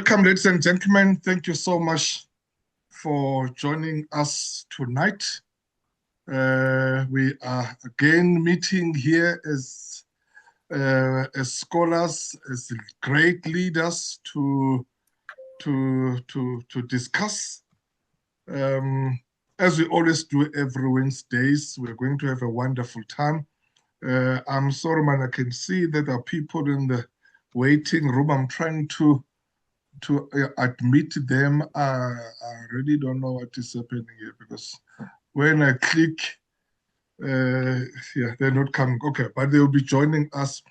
Welcome, ladies and gentlemen. Thank you so much for joining us tonight. We are again meeting here as scholars, as great leaders to discuss. As we always do every Wednesdays, we're going to have a wonderful time. I'm sorry, man, I can see that there are people in the waiting room. I'm trying to admit them. I really don't know what is happening here because when I click, yeah, they're not coming. Okay, but they'll be joining us.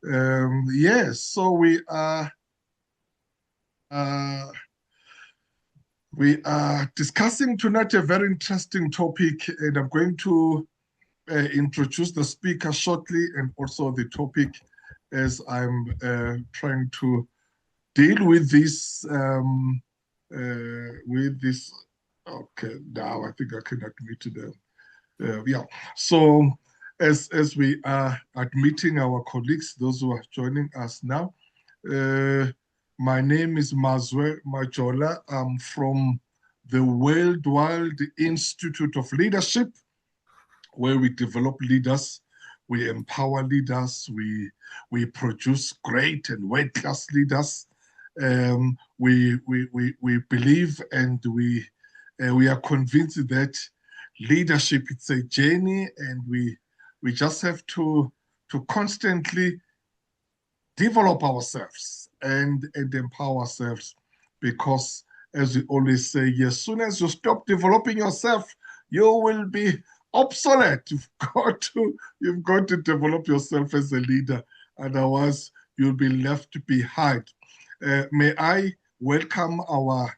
Yes, so we are discussing tonight a very interesting topic, and I'm going to introduce the speaker shortly and also the topic as I'm trying to deal with this. Okay, now I think I can admit to them. Yeah. So as we are admitting our colleagues, those who are joining us now, my name is Mazwe Majola. I'm from the Worldwide Institute of Leadership, where we develop leaders, we empower leaders, we produce great and world-class leaders. We believe and we are convinced that leadership it's a journey, and we just have to constantly develop ourselves and empower ourselves, because as we always say, as soon as you stop developing yourself, you will be obsolete. You've got to develop yourself as a leader, otherwise you'll be left behind. May I welcome our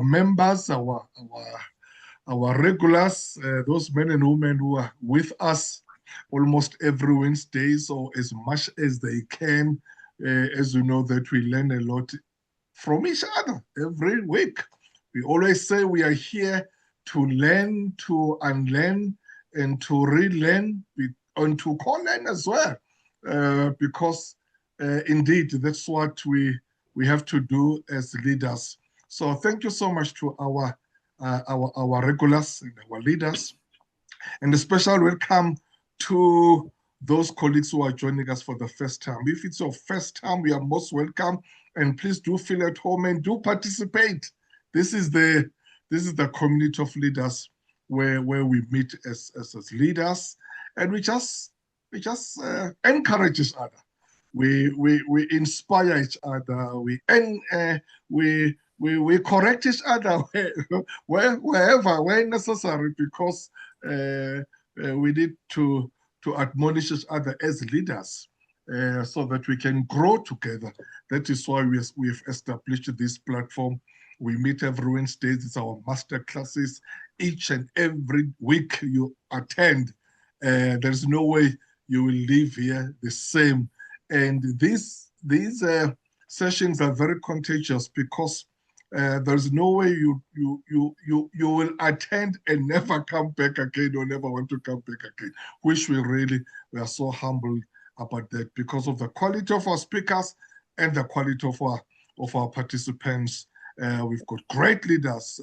members, our regulars, those men and women who are with us almost every Wednesday, so as much as they can. As you know, that we learn a lot from each other every week. We always say we are here to learn, to unlearn, and to relearn, and to co-learn as well, because indeed that's what we have to do as leaders. So thank you so much to our regulars and our leaders, and a special welcome to those colleagues who are joining us for the first time. If it's your first time, we are most welcome, and please do feel at home and do participate. This is the community of leaders where we meet as leaders, and we just encourage each other. We inspire each other. We correct each other where necessary, because we need to admonish each other as leaders, so that we can grow together. That is why we've established this platform. We meet every Wednesday. It's our master classes. Each and every week you attend. There's no way you will leave here the same. And these sessions are very contagious, because there's no way you will attend and never come back again, or never want to come back again, which we are so humbled about that, because of the quality of our speakers and the quality of our participants. We've got great leaders,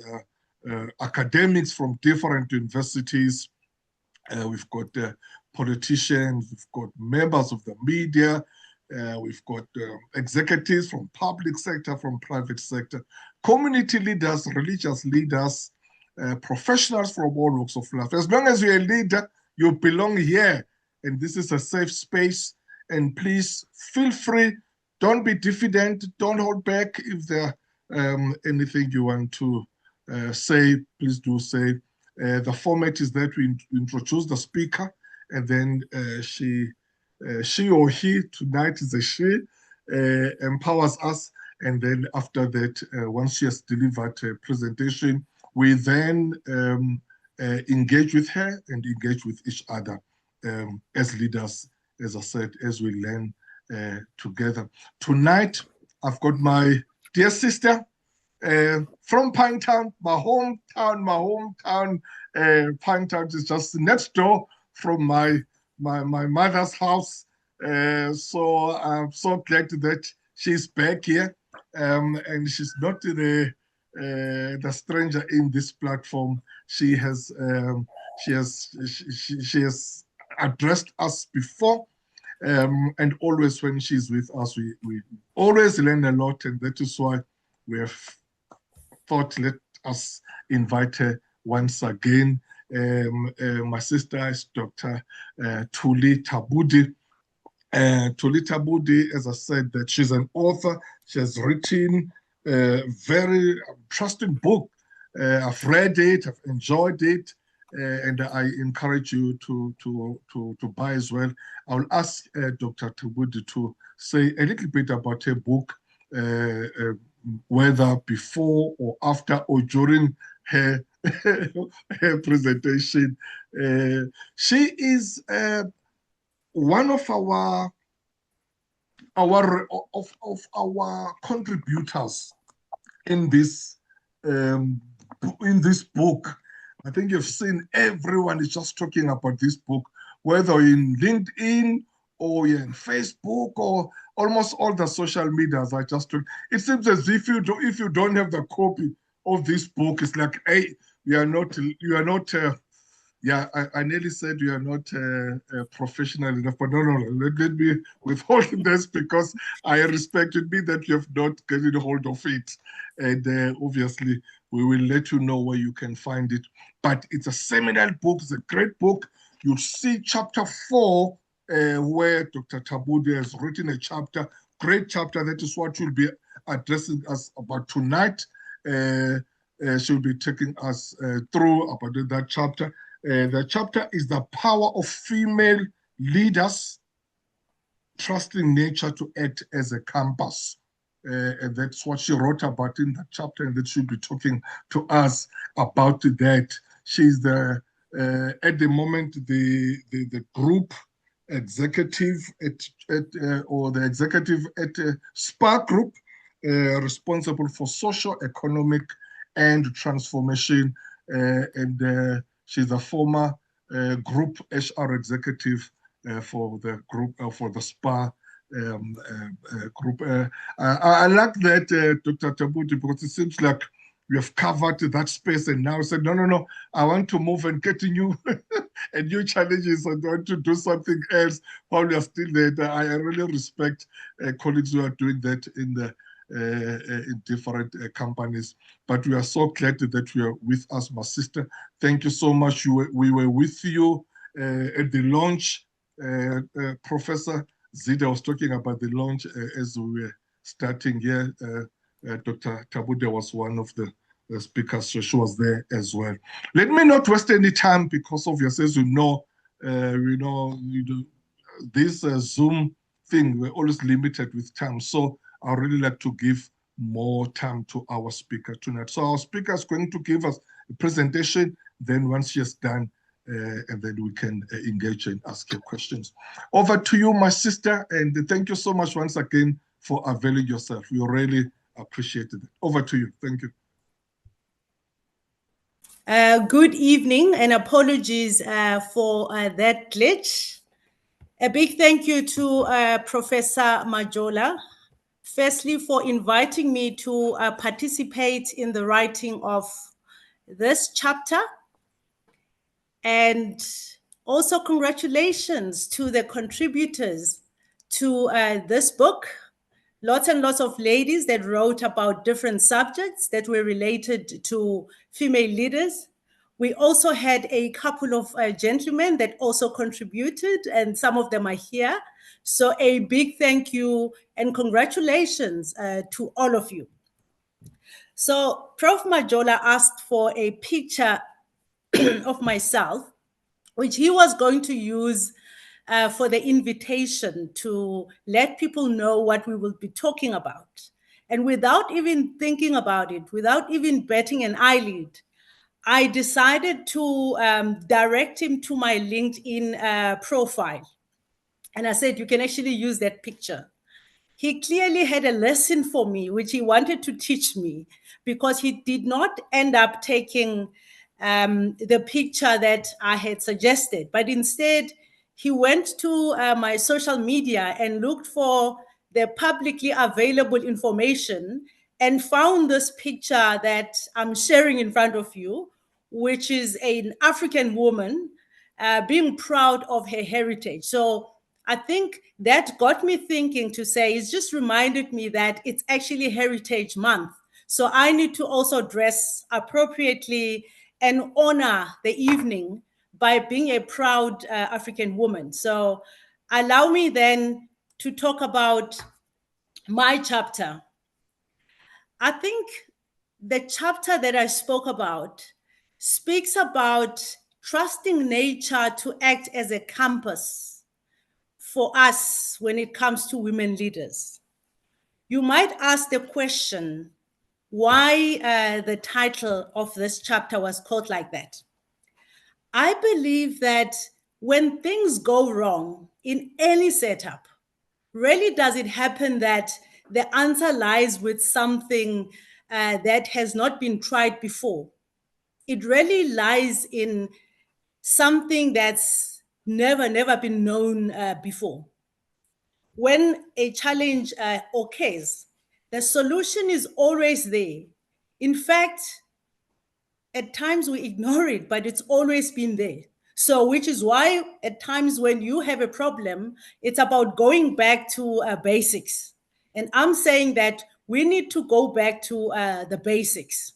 academics from different universities. We've got politicians, we've got members of the media, we've got executives from public sector, from private sector, community leaders, religious leaders, professionals from all walks of life. As long as you're a leader, you belong here, and this is a safe space. And please feel free. Don't be diffident. Don't hold back. If there anything you want to say, please do say. The format is that we introduce the speaker, and then she or he, tonight is a she, empowers us. And then after that, once she has delivered a presentation, we then engage with her and engage with each other as leaders, as I said, as we learn together. Tonight, I've got my dear sister from Pinetown, my hometown. Pinetown is just next door from my mother's house. So I'm so glad that she's back here. and she's not the stranger in this platform. She has addressed us before, and always when she's with us, we always learn a lot, and that is why we have thought, let us invite her once again. My sister is Dr. Thuli Tabudi. Thuli Tabudi, as I said, that she's an author. She has written a very interesting book. I've read it, I've enjoyed it, and I encourage you to buy as well. I'll ask Dr. Tabudi to say a little bit about her book, whether before or after or during her her presentation. She is one of our contributors in this book. I think you've seen everyone is just talking about this book, whether in LinkedIn or in Facebook or almost all the social medias. It seems as if you don't have the copy of this book, it's like, hey, you are not yeah, I nearly said you are not professional enough, but no, let me withhold this because I respect it, be that you have not gotten hold of it. And obviously, we will let you know where you can find it. But it's a seminal book, it's a great book. You'll see chapter 4, where Dr. Tabudi has written a chapter, great chapter. That is what we'll be addressing us about tonight. She'll be taking us through about that chapter. The chapter is the power of female leaders trusting nature to act as a compass. And that's what she wrote about in that chapter, and that she'll be talking to us about that. She's at the moment the group executive or the executive at SPA Group, responsible for social, economic, and transformation, and she's a former group HR executive for the group, for the SPA group. I like that, Dr. Tabudi, because it seems like we have covered that space, and now said, no, I want to move and get new and new challenges. I want to do something else while we are still there. I really respect colleagues who are doing that in different companies. But we are so glad that you are with us, my sister. Thank you so much. We were with you at the launch. Professor Zida was talking about the launch as we were starting here. Dr. Tabudi was one of the speakers, so she was there as well. Let me not waste any time because obviously, as you know, this Zoom thing, we're always limited with time. So I really like to give more time to our speaker tonight. So our speaker is going to give us a presentation. Then once she has done, and then we can engage and ask your questions. Over to you, my sister, and thank you so much once again for availing yourself. We really appreciated it. Over to you. Thank you. Good evening, and apologies for that glitch. A big thank you to Professor Majola, firstly for inviting me to participate in the writing of this chapter, and also congratulations to the contributors to this book. Lots and lots of ladies that wrote about different subjects that were related to female leaders. We also had a couple of gentlemen that also contributed, and some of them are here. So a big thank you and congratulations to all of you. So Prof. Majola asked for a picture of myself, which he was going to use for the invitation to let people know what we will be talking about. And without even thinking about it, without even batting an eyelid, I decided to direct him to my LinkedIn profile. And I said, you can actually use that picture. He clearly had a lesson for me, which he wanted to teach me, because he did not end up taking the picture that I had suggested, but instead he went to my social media and looked for the publicly available information and found this picture that I'm sharing in front of you, which is an African woman being proud of her heritage. So I think that got me thinking to say, it's just reminded me that it's actually Heritage Month. So I need to also dress appropriately and honor the evening by being a proud African woman. So allow me then to talk about my chapter. I think the chapter that I spoke about speaks about trusting nature to act as a compass for us when it comes to women leaders. You might ask the question, why the title of this chapter was called like that. I believe that when things go wrong in any setup, rarely does it happen that the answer lies with something that has not been tried before. It really lies in something that's never been known before. When a challenge occurs, the solution is always there. In fact, at times we ignore it, but it's always been there. So, which is why at times when you have a problem, it's about going back to basics. And I'm saying that we need to go back to the basics.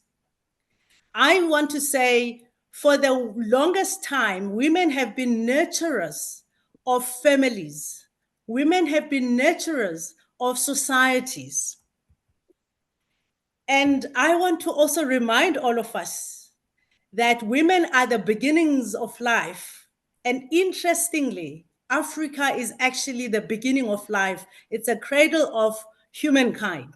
I want to say for the longest time, women have been nurturers of families. Women have been nurturers of societies. And I want to also remind all of us that women are the beginnings of life. And interestingly, Africa is actually the beginning of life. It's a cradle of humankind.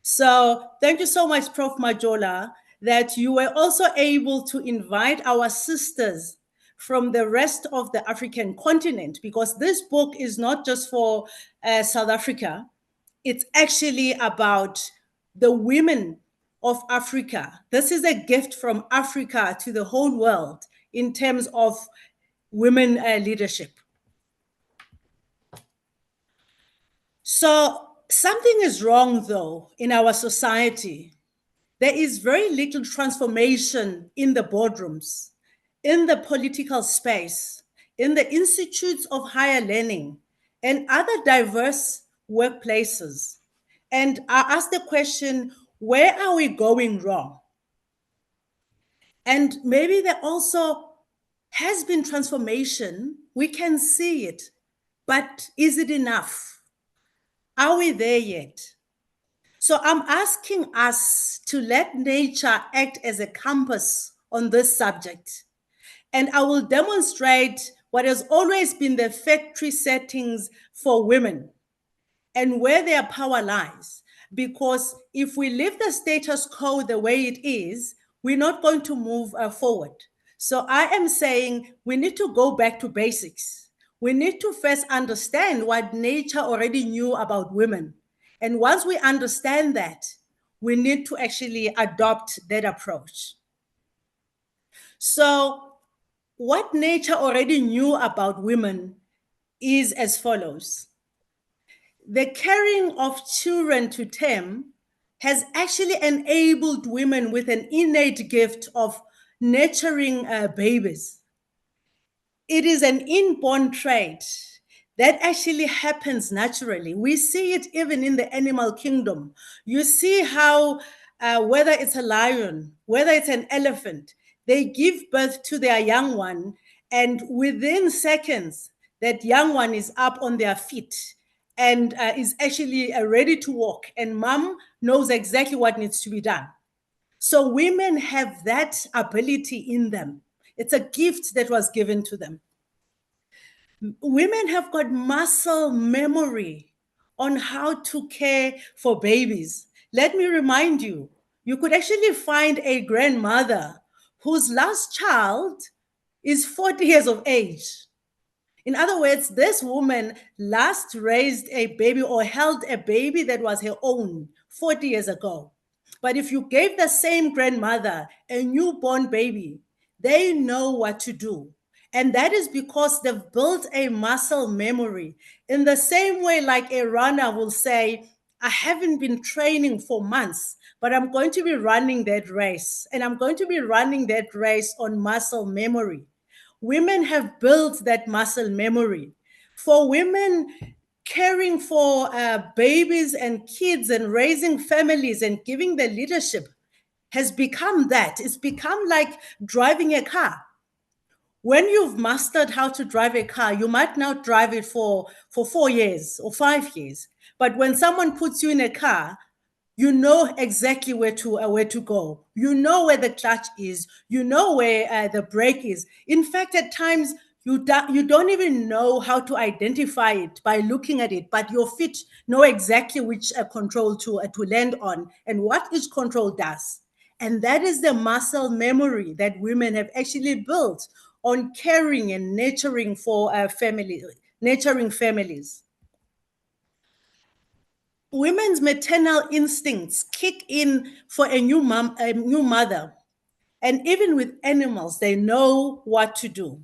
So thank you so much, Prof. Majola, that you were also able to invite our sisters from the rest of the African continent, because this book is not just for South Africa. It's actually about the women of Africa. This is a gift from Africa to the whole world in terms of women leadership. So something is wrong, though, in our society. There is very little transformation in the boardrooms, in the political space, in the institutes of higher learning, and other diverse workplaces. And I ask the question, where are we going wrong? And maybe there also has been transformation. We can see it, but is it enough? Are we there yet? So I'm asking us to let nature act as a compass on this subject. And I will demonstrate what has always been the factory settings for women and where their power lies. Because if we leave the status quo the way it is, we're not going to move forward. So I am saying we need to go back to basics. We need to first understand what nature already knew about women. And once we understand that, we need to actually adopt that approach. So what nature already knew about women is as follows. The carrying of children to term has actually enabled women with an innate gift of nurturing babies. It is an inborn trait that actually happens naturally. We see it even in the animal kingdom. You see how whether it's a lion, whether it's an elephant, they give birth to their young one, and within seconds, that young one is up on their feet and is actually ready to walk, and mom knows exactly what needs to be done. So women have that ability in them. It's a gift that was given to them. Women have got muscle memory on how to care for babies. Let me remind you, you could actually find a grandmother whose last child is 40 years of age. In other words, this woman last raised a baby or held a baby that was her own 40 years ago. But if you gave the same grandmother a newborn baby, they know what to do. And that is because they've built a muscle memory. In the same way, like a runner will say, I haven't been training for months, but I'm going to be running that race. And I'm going to be running that race on muscle memory. Women have built that muscle memory. For women, caring for babies and kids and raising families and giving the leadership has become that. It's become like driving a car. When you've mastered how to drive a car, you might not drive it for 4 years or 5 years. But when someone puts you in a car, you know exactly where to go. You know where the clutch is. You know where the brake is. In fact, at times you don't even know how to identify it by looking at it, but your feet know exactly which control to land on and what each control does. And that is the muscle memory that women have actually built on caring and nurturing for nurturing families. Women's maternal instincts kick in for a new mother, and even with animals, they know what to do.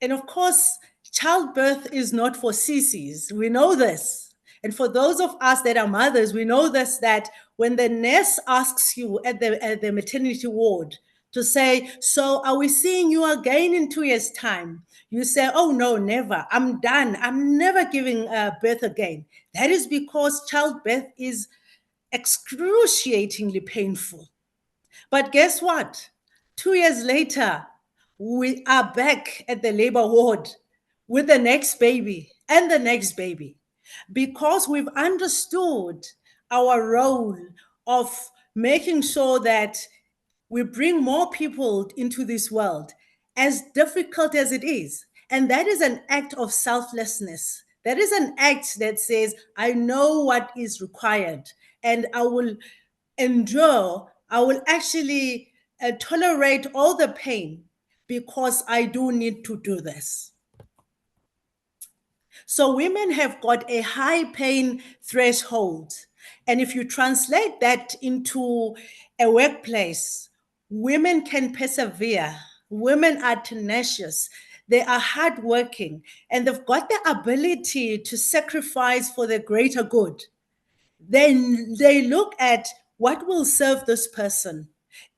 And of course, childbirth is not for sissies. We know this. And for those of us that are mothers, we know this, that when the nurse asks you at the maternity ward to say, so are we seeing you again in 2 years' time? You say, oh, no, never. I'm done. I'm never giving birth again. That is because childbirth is excruciatingly painful. But guess what? 2 years later, we are back at the labor ward with the next baby and the next baby because we've understood our role of making sure that we bring more people into this world, as difficult as it is. And that is an act of selflessness. That is an act that says, I know what is required and I will endure, I will actually tolerate all the pain because I do need to do this. So women have got a high pain threshold. And if you translate that into a workplace, women can persevere. Women are tenacious. They are hardworking, and they've got the ability to sacrifice for the greater good. Then they look at what will serve this person.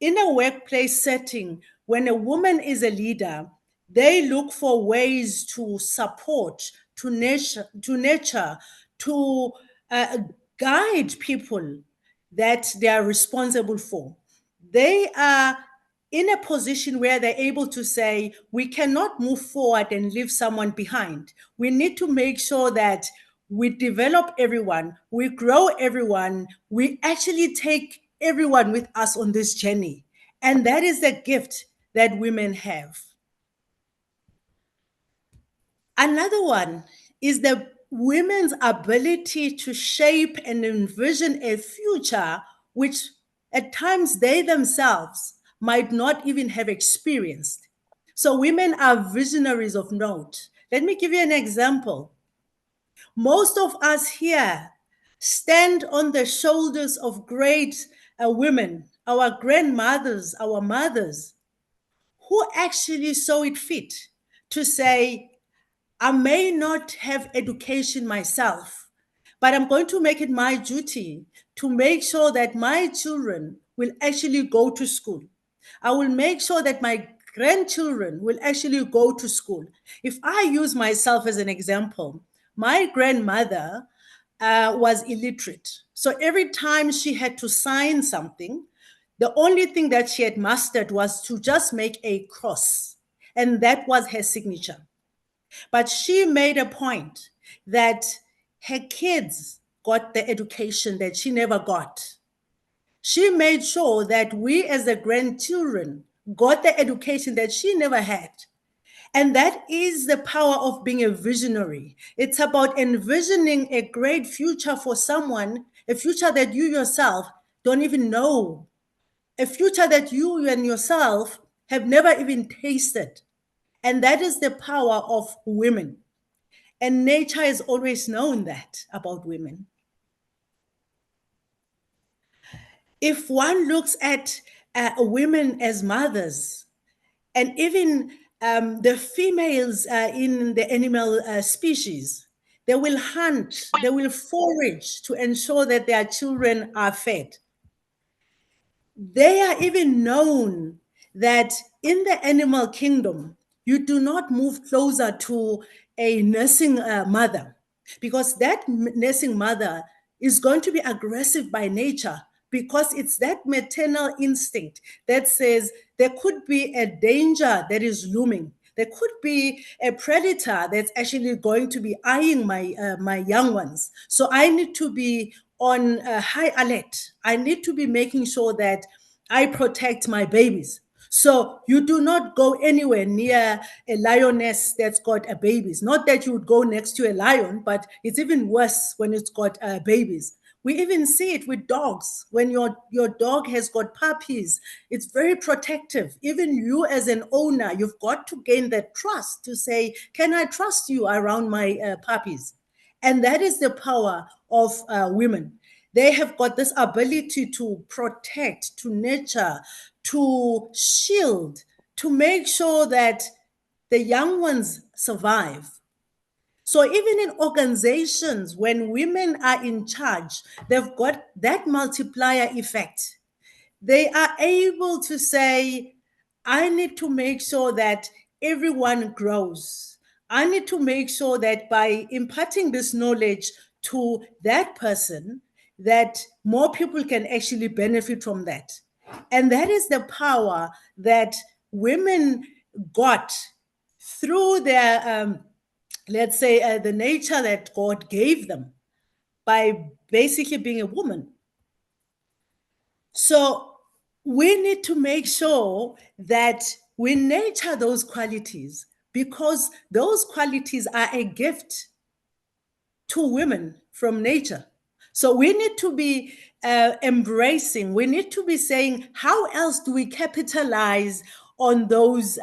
In a workplace setting, when a woman is a leader, they look for ways to support, to nurture, to guide people that they are responsible for. They are in a position where they're able to say, we cannot move forward and leave someone behind. We need to make sure that we develop everyone, we grow everyone, we actually take everyone with us on this journey. And that is the gift that women have. Another one is the women's ability to shape and envision a future which at times they themselves might not even have experienced. So women are visionaries of note. Let me give you an example. Most of us here stand on the shoulders of great women, our grandmothers, our mothers, who actually saw it fit to say, I may not have education myself, but I'm going to make it my duty to make sure that my children will actually go to school. I will make sure that my grandchildren will actually go to school. If I use myself as an example, my grandmother was illiterate. So every time she had to sign something, the only thing that she had mastered was to just make a cross, and that was her signature. But she made a point that her kids got the education that she never got. She made sure that we as the grandchildren got the education that she never had. And that is the power of being a visionary. It's about envisioning a great future for someone, a future that you yourself don't even know, a future that you and yourself have never even tasted. And that is the power of women. And nature has always known that about women. If one looks at women as mothers, and even The females in the animal species, they will hunt, they will forage to ensure that their children are fed. They are even known that in the animal kingdom, you do not move closer to a nursing mother, because that nursing mother is going to be aggressive by nature, because it's that maternal instinct that says there could be a danger that is looming. There could be a predator that's actually going to be eyeing my young ones. So I need to be on high alert. I need to be making sure that I protect my babies. So you do not go anywhere near a lioness that's got a babies. Not that you would go next to a lion, but it's even worse when it's got babies. We even see it with dogs. When your dog has got puppies, it's very protective. Even you as an owner, you've got to gain that trust to say, can I trust you around my puppies? And that is the power of women. They have got this ability to protect, to nurture, to shield, to make sure that the young ones survive. So even in organizations, when women are in charge, they've got that multiplier effect. They are able to say, I need to make sure that everyone grows. I need to make sure that by imparting this knowledge to that person, that more people can actually benefit from that. And that is the power that women got through their, let's say, the nature that God gave them by basically being a woman. So we need to make sure that we nurture those qualities, because those qualities are a gift to women from nature. So we need to be embracing, we need to be saying, how else do we capitalize on those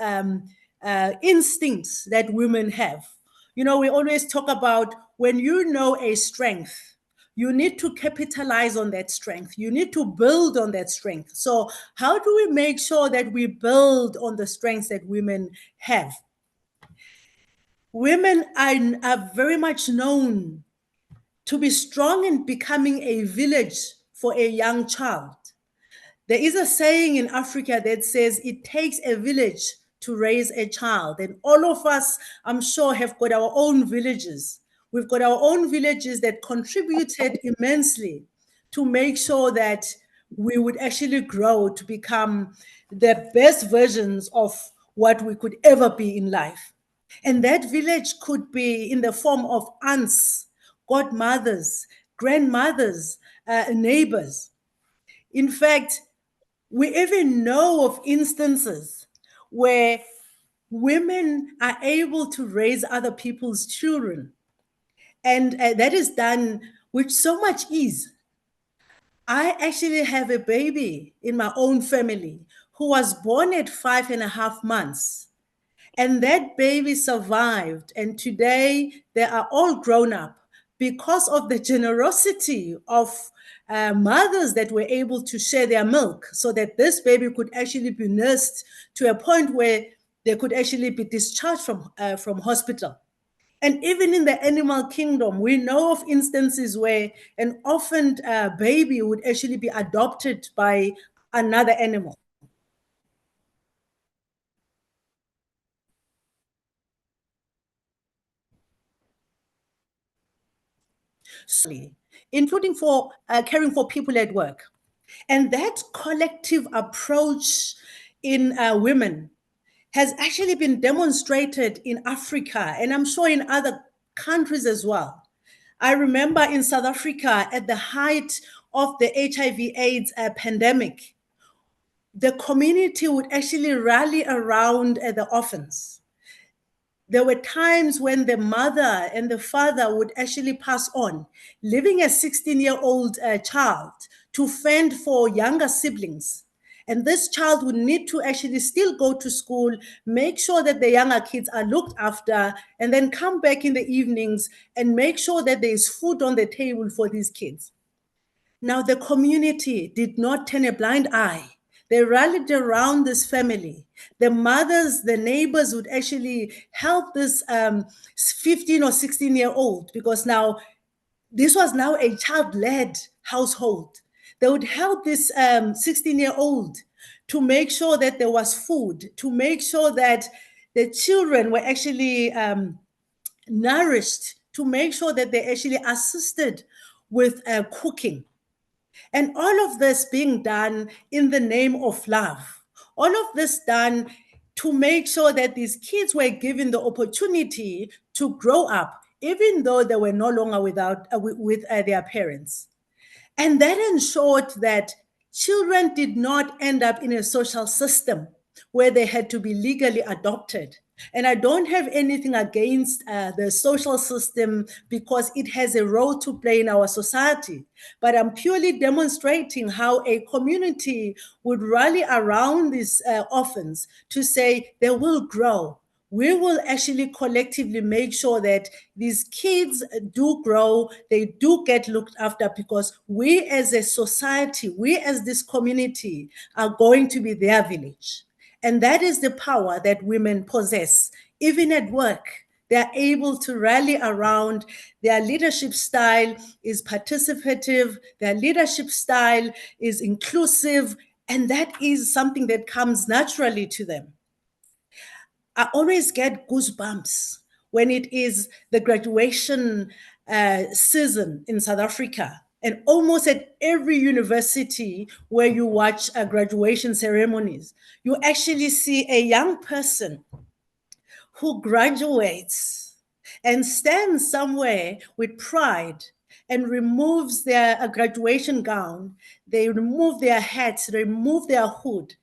instincts that women have? You know, we always talk about when you know a strength, you need to capitalize on that strength. You need to build on that strength. So, how do we make sure that we build on the strengths that women have? Women are very much known to be strong in becoming a village for a young child. There is a saying in Africa that says it takes a village to raise a child. And all of us, I'm sure, have got our own villages. We've got our own villages that contributed immensely to make sure that we would actually grow to become the best versions of what we could ever be in life. And that village could be in the form of aunts, godmothers, grandmothers, neighbors. In fact, we even know of instances where women are able to raise other people's children. And that is done with so much ease. I actually have a baby in my own family who was born at 5.5 months. And that baby survived. And today they are all grown up because of the generosity of mothers that were able to share their milk, so that this baby could actually be nursed to a point where they could actually be discharged from hospital. And even in the animal kingdom, we know of instances where an orphaned baby would actually be adopted by another animal. Including for caring for people at work. And that collective approach in women has actually been demonstrated in Africa, and I'm sure in other countries as well. I remember in South Africa at the height of the HIV/AIDS pandemic, the community would actually rally around the orphans. There were times when the mother and the father would actually pass on, leaving a 16-year-old child to fend for younger siblings. And this child would need to actually still go to school, make sure that the younger kids are looked after, and then come back in the evenings and make sure that there is food on the table for these kids. Now, the community did not turn a blind eye. They rallied around this family. The mothers, the neighbors would actually help this 15 or 16-year-old, because now this was now a child-led household. They would help this 16-year-old to make sure that there was food, to make sure that the children were actually nourished, to make sure that they actually assisted with cooking. And all of this being done in the name of love. All of this done to make sure that these kids were given the opportunity to grow up, even though they were no longer with their parents. And that ensured that children did not end up in a social system where they had to be legally adopted. And I don't have anything against the social system, because it has a role to play in our society. But I'm purely demonstrating how a community would rally around these orphans to say they will grow. We will actually collectively make sure that these kids do grow, they do get looked after, because we as a society, we as this community are going to be their village. And that is the power that women possess, even at work. They're able to rally around. Their leadership style is participative. Their leadership style is inclusive. And that is something that comes naturally to them. I always get goosebumps when it is the graduation season in South Africa. And almost at every university where you watch graduation ceremonies, you actually see a young person who graduates and stands somewhere with pride and removes their graduation gown, they remove their hats, they remove their hood,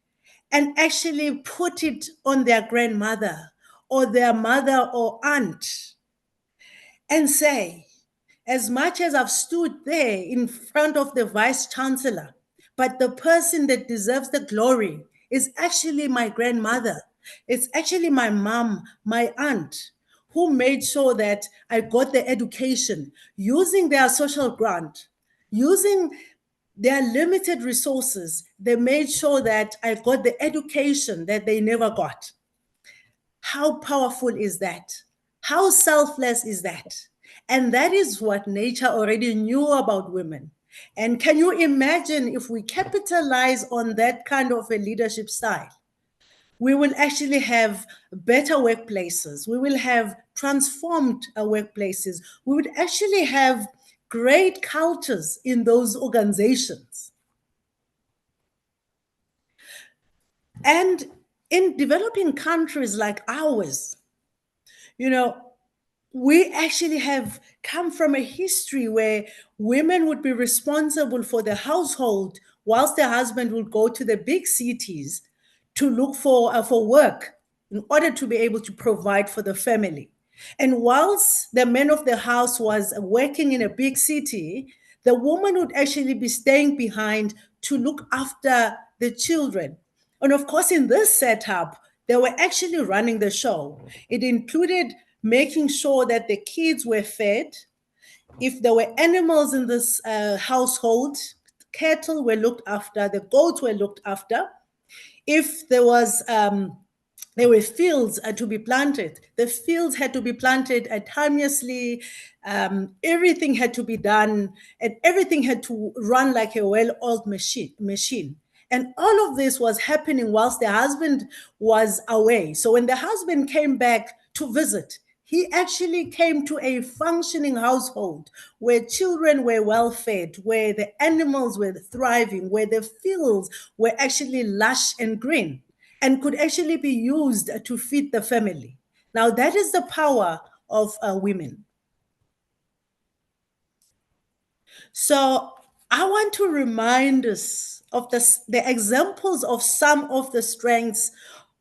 and actually put it on their grandmother or their mother or aunt and say, as much as I've stood there in front of the vice chancellor, but the person that deserves the glory is actually my grandmother. It's actually my mom, my aunt, who made sure that I got the education using their social grant, using their limited resources. They made sure that I got the education that they never got. How powerful is that? How selfless is that? And that is what nature already knew about women. And can you imagine if we capitalize on that kind of a leadership style? We will actually have better workplaces. We will have transformed workplaces. We would actually have great cultures in those organizations. And in developing countries like ours, you know, we actually have come from a history where women would be responsible for the household whilst their husband would go to the big cities to look for work in order to be able to provide for the family. And whilst the man of the house was working in a big city, the woman would actually be staying behind to look after the children. And of course, in this setup, they were actually running the show. It included making sure that the kids were fed. If there were animals in this household, cattle were looked after, the goats were looked after. If there were fields to be planted, the fields had to be planted timeously. Everything had to be done, and everything had to run like a well-oiled machine. And all of this was happening whilst the husband was away. So when the husband came back to visit, he actually came to a functioning household where children were well fed, where the animals were thriving, where the fields were actually lush and green and could actually be used to feed the family. Now, that is the power of women. So I want to remind us of the examples of some of the strengths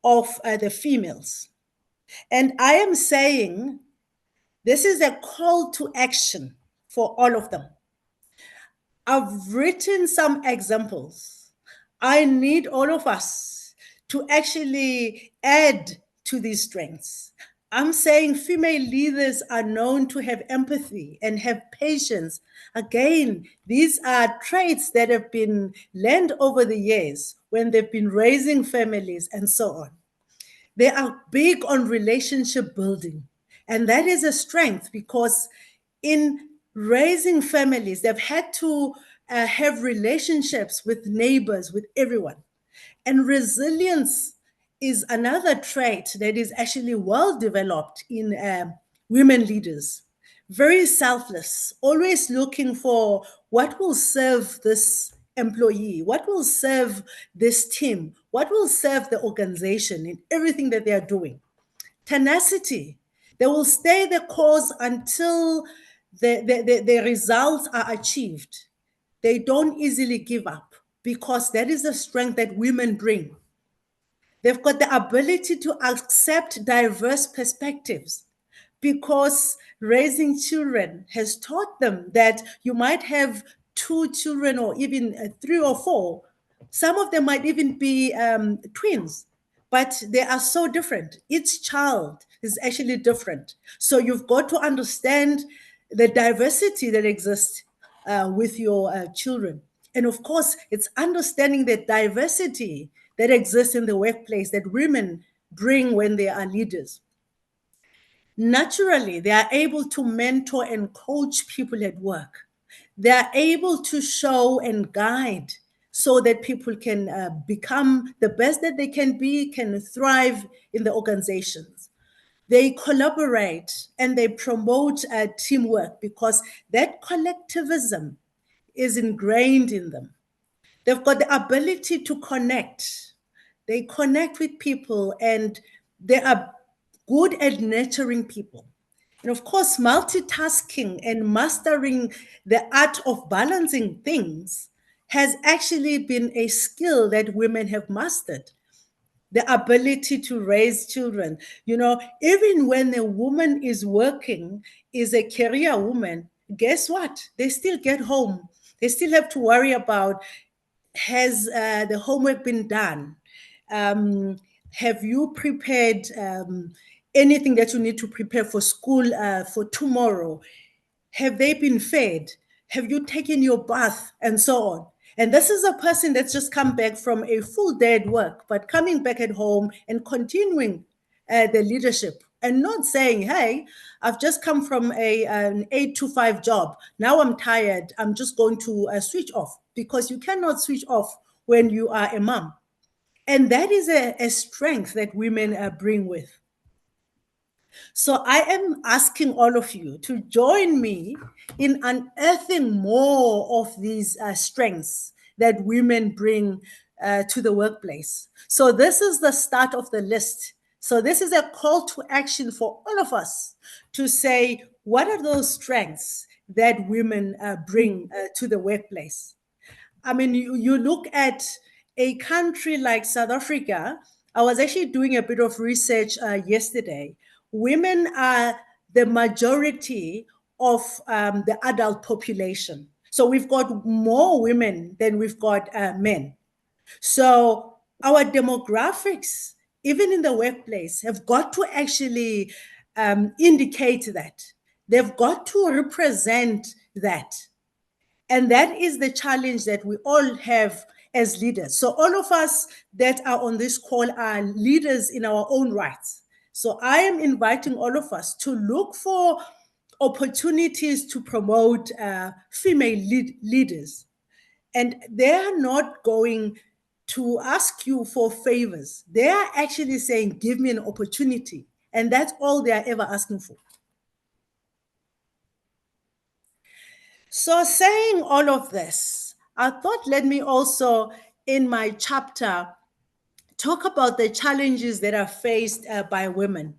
of the females. And I am saying this is a call to action for all of them. I've written some examples. I need all of us to actually add to these strengths. I'm saying female leaders are known to have empathy and have patience. Again, these are traits that have been learned over the years. when they've been raising families and so on. They are big on relationship building. And that is a strength because in raising families, they've had to have relationships with neighbors, with everyone. And resilience is another trait that is actually well developed in women leaders. Very selfless, always looking for what will serve this employee, what will serve this team, what will serve the organization in everything that they are doing. Tenacity, they will stay the course until the results are achieved. They don't easily give up because that is the strength that women bring. They've got the ability to accept diverse perspectives because raising children has taught them that you might have 2 children or even 3 or 4. Some of them might even be twins, but they are so different. Each child is actually different. So you've got to understand the diversity that exists with your children. And of course, it's understanding the diversity that exists in the workplace that women bring when they are leaders. Naturally, they are able to mentor and coach people at work. They are able to show and guide so that people can become the best that they can be, can thrive in the organizations. They collaborate and they promote teamwork because that collectivism is ingrained in them. They've got the ability to connect. They connect with people and they are good at nurturing people. And of course, multitasking and mastering the art of balancing things has actually been a skill that women have mastered. The ability to raise children. You know, even when a woman is working, is a career woman, guess what? They still get home. They still have to worry about, has the homework been done? Have you prepared anything that you need to prepare for school for tomorrow? Have they been fed? Have you taken your bath? And so on. And this is a person that's just come back from a full day at work, but coming back at home and continuing the leadership and not saying, hey, I've just come from an 8 to 5 job. Now I'm tired. I'm just going to switch off, because you cannot switch off when you are a mom. And that is a strength that women bring with. So I am asking all of you to join me in unearthing more of these strengths that women bring to the workplace. So this is the start of the list. So this is a call to action for all of us to say, what are those strengths that women bring to the workplace? I mean, you look at a country like South Africa. I was actually doing a bit of research yesterday. Women are the majority of the adult population. So we've got more women than we've got men. So our demographics, even in the workplace, have got to actually indicate that. They've got to represent that. And that is the challenge that we all have as leaders. So all of us that are on this call are leaders in our own rights. So I am inviting all of us to look for opportunities to promote female leaders. And they are not going to ask you for favors. They are actually saying, give me an opportunity. And that's all they are ever asking for. So saying all of this, I thought, let me also, in my chapter, talk about the challenges that are faced by women.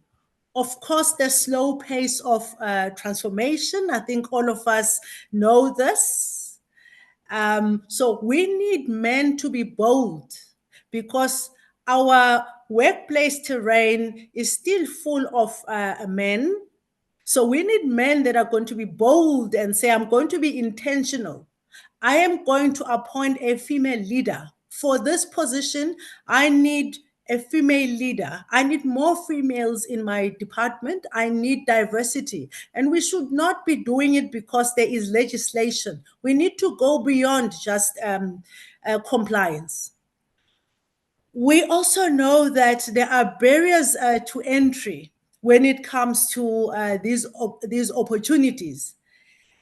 Of course, the slow pace of transformation. I think all of us know this. So we need men to be bold, because our workplace terrain is still full of men. So we need men that are going to be bold and say, I'm going to be intentional. I am going to appoint a female leader. For this position, I need a female leader. I need more females in my department. I need diversity. And we should not be doing it because there is legislation. We need to go beyond just compliance. We also know that there are barriers to entry when it comes to these opportunities.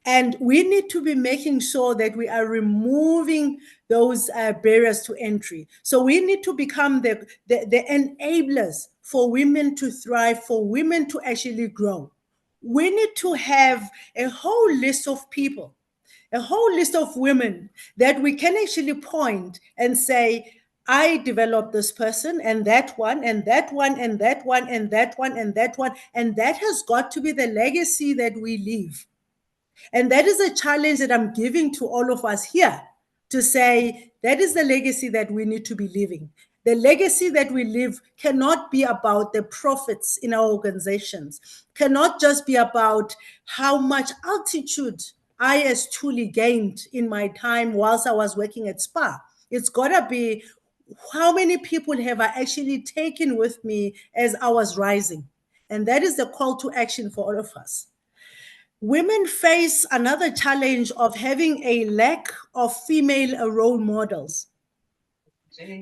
And we need to be making sure that we are removing those barriers to entry. So we need to become the enablers for women to thrive, for women to actually grow. We need to have a whole list of people, a whole list of women that we can actually point and say, I developed this person and that one and that one and that one and that one and that one. And that has got to be the legacy that we leave. And that is a challenge that I'm giving to all of us here, to say that is the legacy that we need to be living. The legacy that we live cannot be about the profits in our organizations, cannot just be about how much altitude I as Thuli gained in my time whilst I was working at SPA. It's got to be how many people have I actually taken with me as I was rising. And that is the call to action for all of us. Women face another challenge of having a lack of female role models.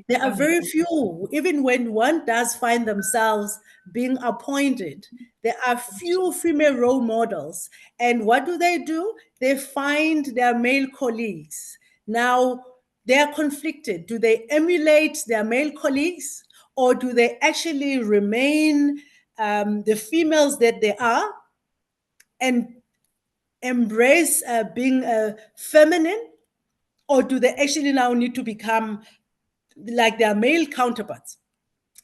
There are very few, even when one does find themselves being appointed, there are few female role models. And what do? They find their male colleagues. Now, they are conflicted. Do they emulate their male colleagues, or do they actually remain the females that they are and embrace being feminine, or do they actually now need to become like their male counterparts?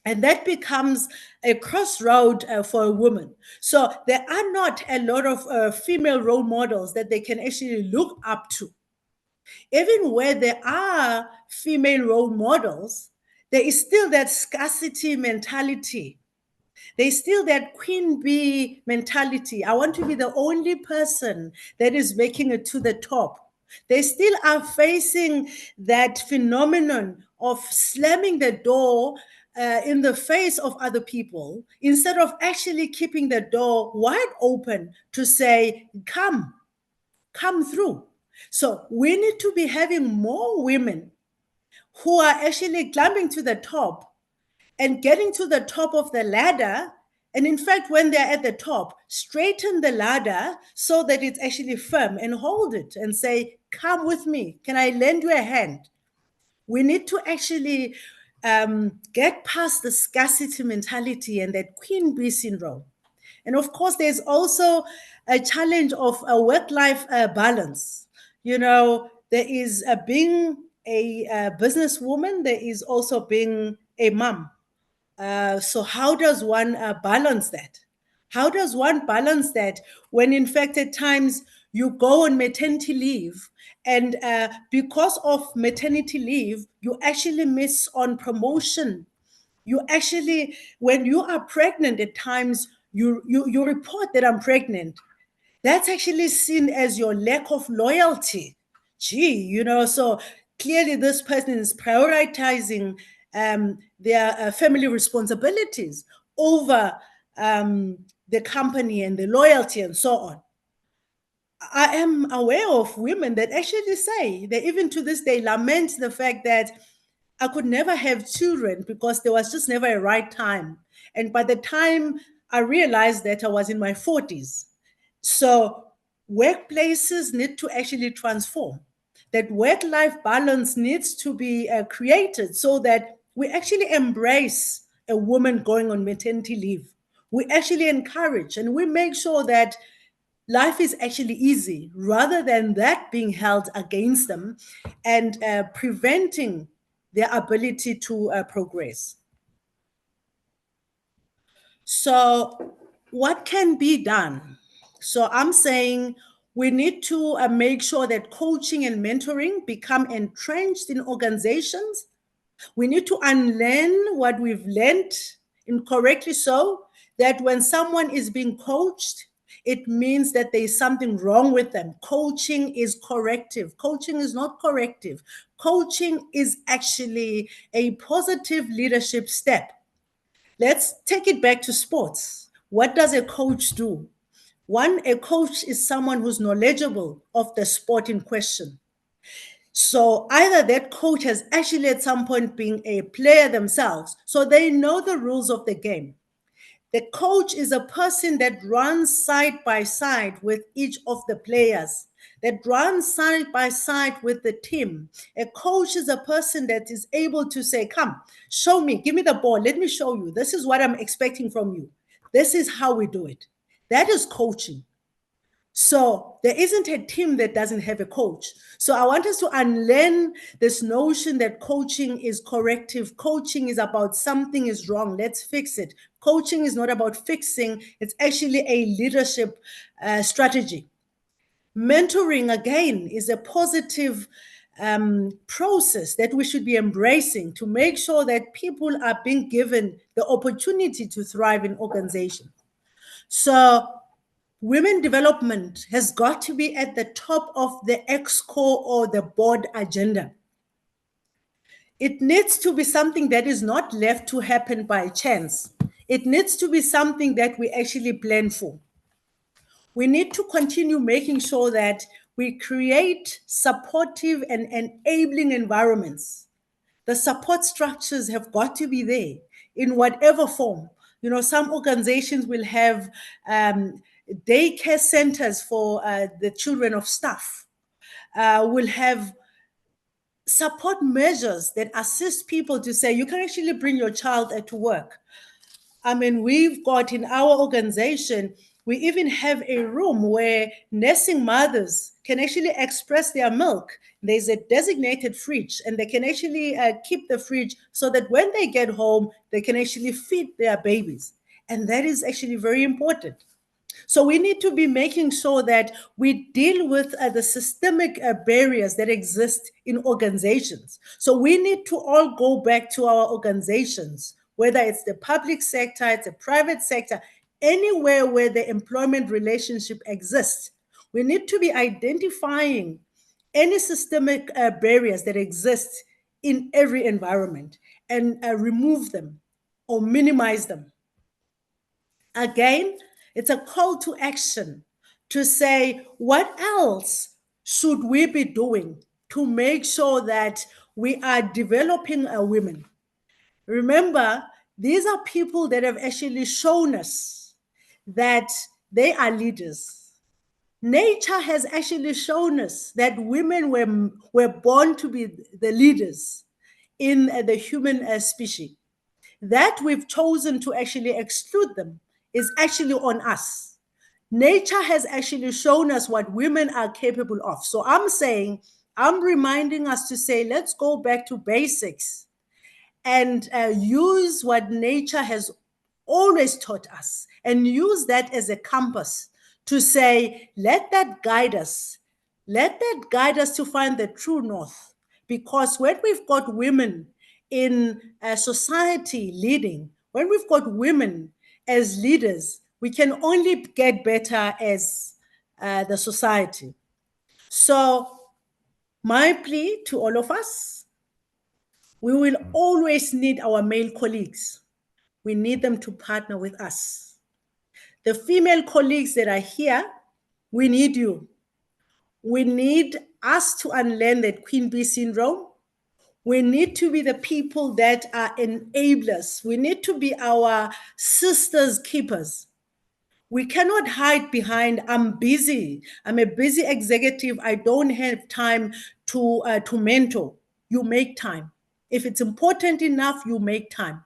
And that becomes a crossroad for a woman. So there are not a lot of female role models that they can actually look up to. Even where there are female role models, there is still that scarcity mentality. There's still that queen bee mentality. I want to be the only person that is making it to the top. They still are facing that phenomenon of slamming the door in the face of other people instead of actually keeping the door wide open to say, come through. So we need to be having more women who are actually climbing to the top and getting to the top of the ladder. And in fact, when they're at the top, straighten the ladder so that it's actually firm and hold it and say, come with me. Can I lend you a hand? We need to actually get past the scarcity mentality and that queen bee syndrome. And of course, there's also a challenge of a work-life balance. You know, there is being a businesswoman, there is also being a mom. So how does one balance that? How does one balance that when in fact at times you go on maternity leave and because of maternity leave, you actually miss on promotion. You actually, when you are pregnant at times, you report that I'm pregnant. That's actually seen as your lack of loyalty. Gee, so clearly this person is prioritizing their family responsibilities over the company and the loyalty and so on. I am aware of women that actually say, they even to this day lament the fact that I could never have children because there was just never a right time. And by the time I realized that I was in my 40s. So workplaces need to actually transform. That work-life balance needs to be created so that we actually embrace a woman going on maternity leave. We actually encourage and we make sure that life is actually easy rather than that being held against them and preventing their ability to progress. So what can be done? So I'm saying we need to make sure that coaching and mentoring become entrenched in organizations. We need to unlearn what we've learned incorrectly, so that when someone is being coached, it means that there's something wrong with them. Coaching is corrective. Coaching is not corrective. Coaching is actually a positive leadership step. Let's take it back to sports. What does a coach do? One, a coach is someone who's knowledgeable of the sport in question. So either that coach has actually at some point been a player themselves, so they know the rules of the game. The coach is a person that runs side by side with each of the players, that runs side by side with the team. A coach is a person that is able to say, come, show me, give me the ball, let me show you. This is what I'm expecting from you. This is how we do it. That is coaching. So there isn't a team that doesn't have a coach. So I want us to unlearn this notion that coaching is corrective. Coaching is about something is wrong, let's fix it. Coaching is not about fixing, it's actually a leadership strategy. Mentoring, again, is a positive process that we should be embracing to make sure that people are being given the opportunity to thrive in organizations. So women development has got to be at the top of the ExCo or the board agenda. It needs to be something that is not left to happen by chance. It needs to be something that we actually plan for. We need to continue making sure that we create supportive and enabling environments. The support structures have got to be there in whatever form. You know, some organizations will have daycare centers for the children of staff, will have support measures that assist people to say, you can actually bring your child to work. I mean, we've got in our organization, we even have a room where nursing mothers can actually express their milk. There's a designated fridge, and they can actually keep the fridge so that when they get home, they can actually feed their babies. And that is actually very important. So we need to be making sure that we deal with the systemic barriers that exist in organizations. So we need to all go back to our organizations, whether it's the public sector, it's the private sector, anywhere where the employment relationship exists. We need to be identifying any systemic barriers that exist in every environment and remove them or minimize them. Again, it's a call to action to say, what else should we be doing to make sure that we are developing our women? Remember, these are people that have actually shown us that they are leaders. Nature has actually shown us that women were born to be the leaders in the human species. That we've chosen to actually exclude them is actually on us. Nature has actually shown us what women are capable of. So I'm reminding us to say, let's go back to basics and use what nature has always taught us and use that as a compass to say, let that guide us. Let that guide us to find the true north. Because when we've got women in society leading, when we've got women as leaders, we can only get better as the society. So my plea to all of us, we will always need our male colleagues. We need them to partner with us. The female colleagues that are here, we need you. We need us to unlearn that Queen Bee syndrome. We need to be the people that are enablers. We need to be our sisters' keepers. We cannot hide behind, I'm busy. I'm a busy executive. I don't have time to mentor. You make time. If it's important enough, you make time.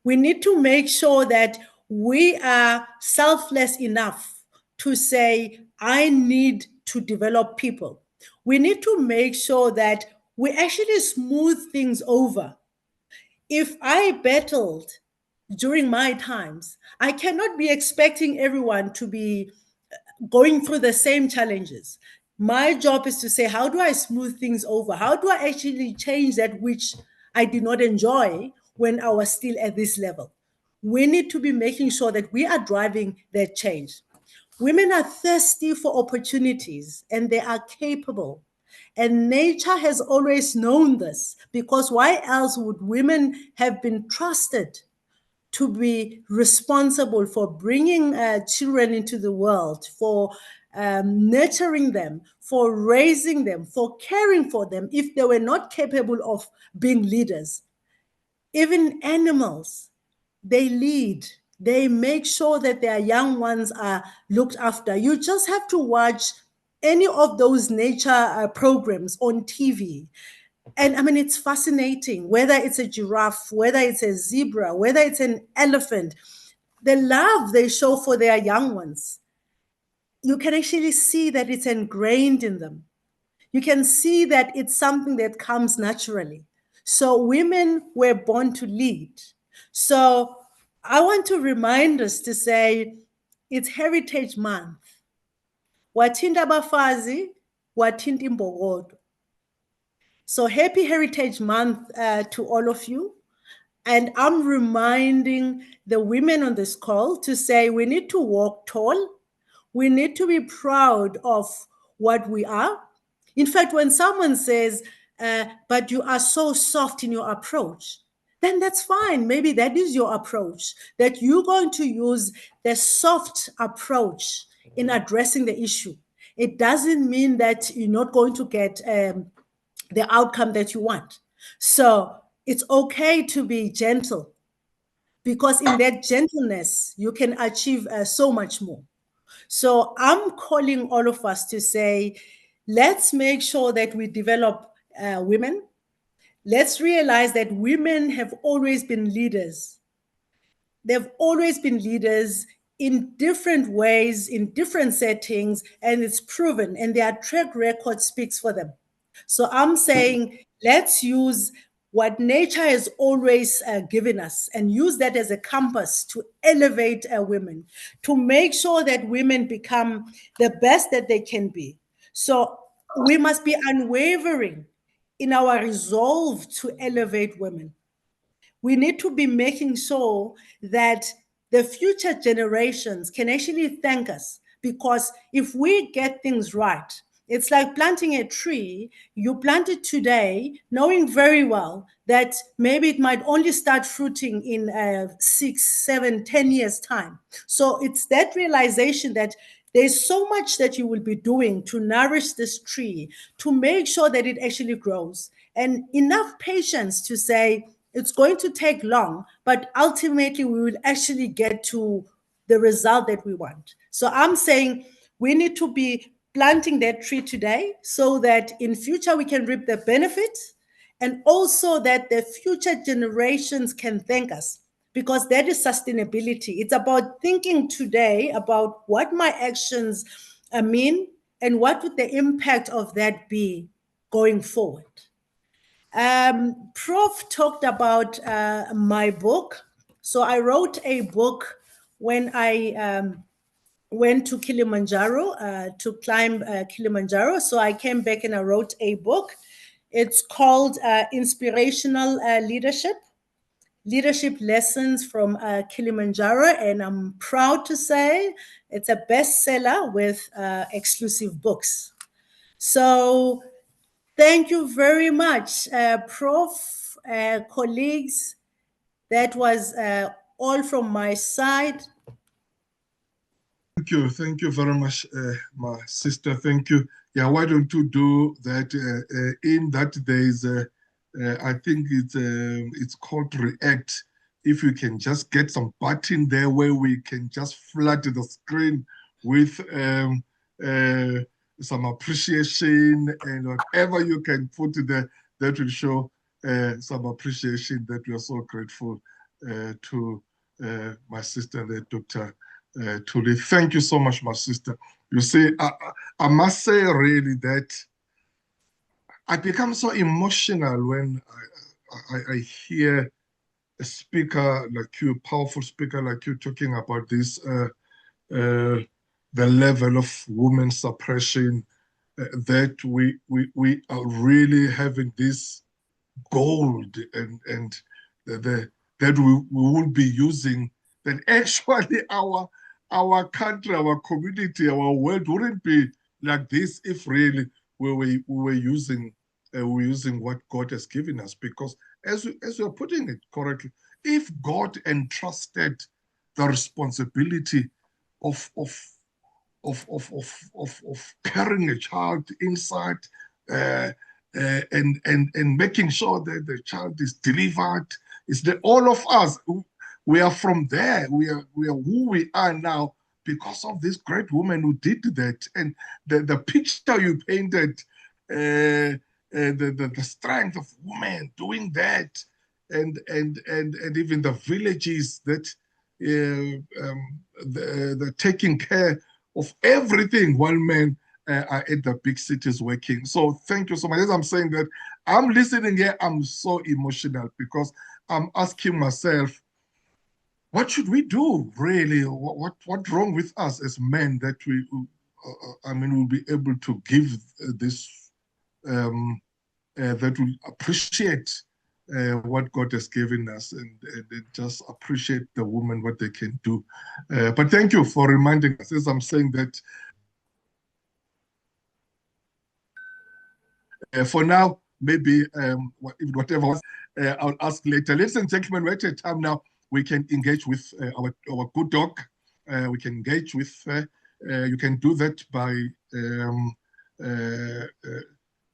We need to make sure that we are selfless enough to say, I need to develop people. We need to make sure that we actually smooth things over. If I battled during my times, I cannot be expecting everyone to be going through the same challenges. My job is to say, how do I smooth things over? How do I actually change that which I did not enjoy when I was still at this level? We need to be making sure that we are driving that change. Women are thirsty for opportunities and they are capable. And nature has always known this, because why else would women have been trusted to be responsible for bringing children into the world, for nurturing them, for raising them, for caring for them if they were not capable of being leaders. Even animals, they lead. They make sure that their young ones are looked after. You just have to watch any of those nature programs on TV. And I mean, it's fascinating, whether it's a giraffe, whether it's a zebra, whether it's an elephant, the love they show for their young ones. You can actually see that it's ingrained in them. You can see that it's something that comes naturally. So women were born to lead. So I want to remind us to say it's Heritage Month. Wathinta abafazi, wathinta imbokodo. So happy Heritage Month to all of you. And I'm reminding the women on this call to say we need to walk tall. We need to be proud of what we are. In fact, when someone says, but you are so soft in your approach, then that's fine. Maybe that is your approach, that you're going to use the soft approach in addressing the issue. It doesn't mean that you're not going to get the outcome that you want. So it's okay to be gentle, because in that gentleness, you can achieve so much more. So I'm calling all of us to say, let's make sure that we develop women. Let's realize that women have always been leaders. They've always been leaders in different ways, in different settings, and it's proven, and their track record speaks for them. So I'm saying, let's use what nature has always given us and use that as a compass to elevate women, to make sure that women become the best that they can be. So we must be unwavering in our resolve to elevate women. We need to be making sure that the future generations can actually thank us, because if we get things right, it's like planting a tree. You plant it today, knowing very well that maybe it might only start fruiting in 6, 7, 10 years' time. So it's that realization that there's so much that you will be doing to nourish this tree, to make sure that it actually grows, and enough patience to say, it's going to take long, but ultimately we will actually get to the result that we want. So I'm saying we need to be planting that tree today so that in future we can reap the benefits, and also that the future generations can thank us, because that is sustainability. It's about thinking today about what my actions mean and what would the impact of that be going forward. Prof talked about my book. So I wrote a book when I went to Kilimanjaro to climb Kilimanjaro. So I came back and I wrote a book. It's called Inspirational Leadership, Leadership Lessons from Kilimanjaro. And I'm proud to say it's a bestseller with exclusive books. So thank you very much, Prof, colleagues. That was all from my side. Thank you very much, my sister. Thank you. Yeah, why don't you do that? In that there's, I think it's called React. If you can just get some button there where we can just flood the screen with some appreciation, and whatever you can put there, that will show some appreciation, that we are so grateful to my sister, the Dr. Thuli. Thank you so much, my sister. You see, I must say really that I become so emotional when I hear a speaker like you, a powerful speaker like you, talking about this, the level of women suppression, that we are really having this gold, and that we will be using, that actually our country, our community, our world wouldn't be like this if really we were using what God has given us. Because as you're putting it correctly, if God entrusted the responsibility of of carrying a child inside and making sure that the child is delivered. It's that all of us, we are from there. We are who we are now because of this great woman who did that. And the picture you painted, the strength of women doing that, and even the villages that the taking care of everything while men are at the big cities working. So thank you so much. As I'm saying that, I'm listening here, I'm so emotional because I'm asking myself, what should we do really? What's wrong with us as men that we, will be able to give this, that will appreciate what God has given us and just appreciate the women, what they can do. But thank you for reminding us. As I'm saying that, for now, maybe whatever was, I'll ask later. Ladies and gentlemen, we're at a time now we can engage with our good dog. We can engage with, you can do that by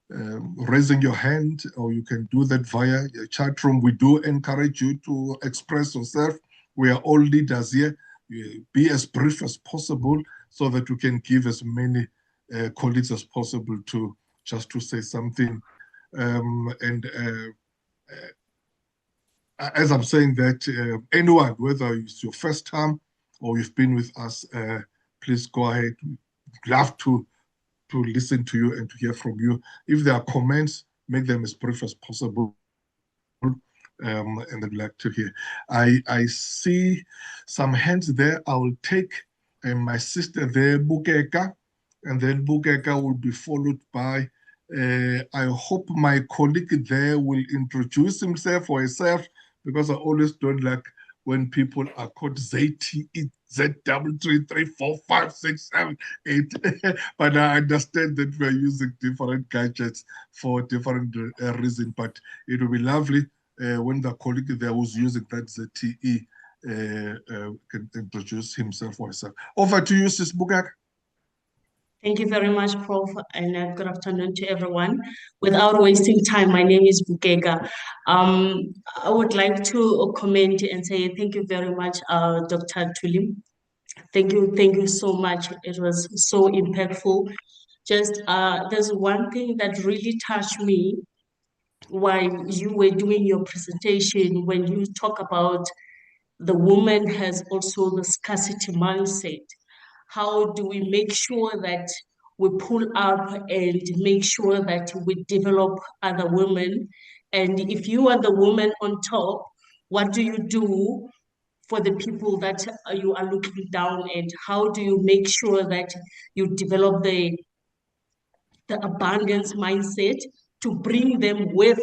raising your hand, or you can do that via your chat room. We do encourage you to express yourself. We are all leaders here. Be as brief as possible so that we can give as many colleagues as possible to just to say something. As I'm saying that, anyone, whether it's your first time or you've been with us, please go ahead. We'd love to listen to you and to hear from you. If there are comments, make them as brief as possible. And I'd like to hear. I see some hands there. I will take my sister there, Bukeka, and then Bukeka will be followed by, I hope my colleague there will introduce himself or herself, because I always don't like when people are called ZTE, Z3345678. But I understand that we are using different gadgets for different reasons. But it will be lovely when the colleague there who's using that ZTE can introduce himself or herself. Over to you, Sis Bukak. Thank you very much, Prof, and good afternoon to everyone. Without wasting time, my name is Bukega. I would like to comment and say thank you very much, Dr. Thuli. Thank you so much. It was so impactful. Just there's one thing that really touched me while you were doing your presentation, when you talk about the woman has also the scarcity mindset. How do we make sure that we pull up and make sure that we develop other women? And if you are the woman on top, what do you do for the people that you are looking down at? How do you make sure that you develop the abundance mindset to bring them with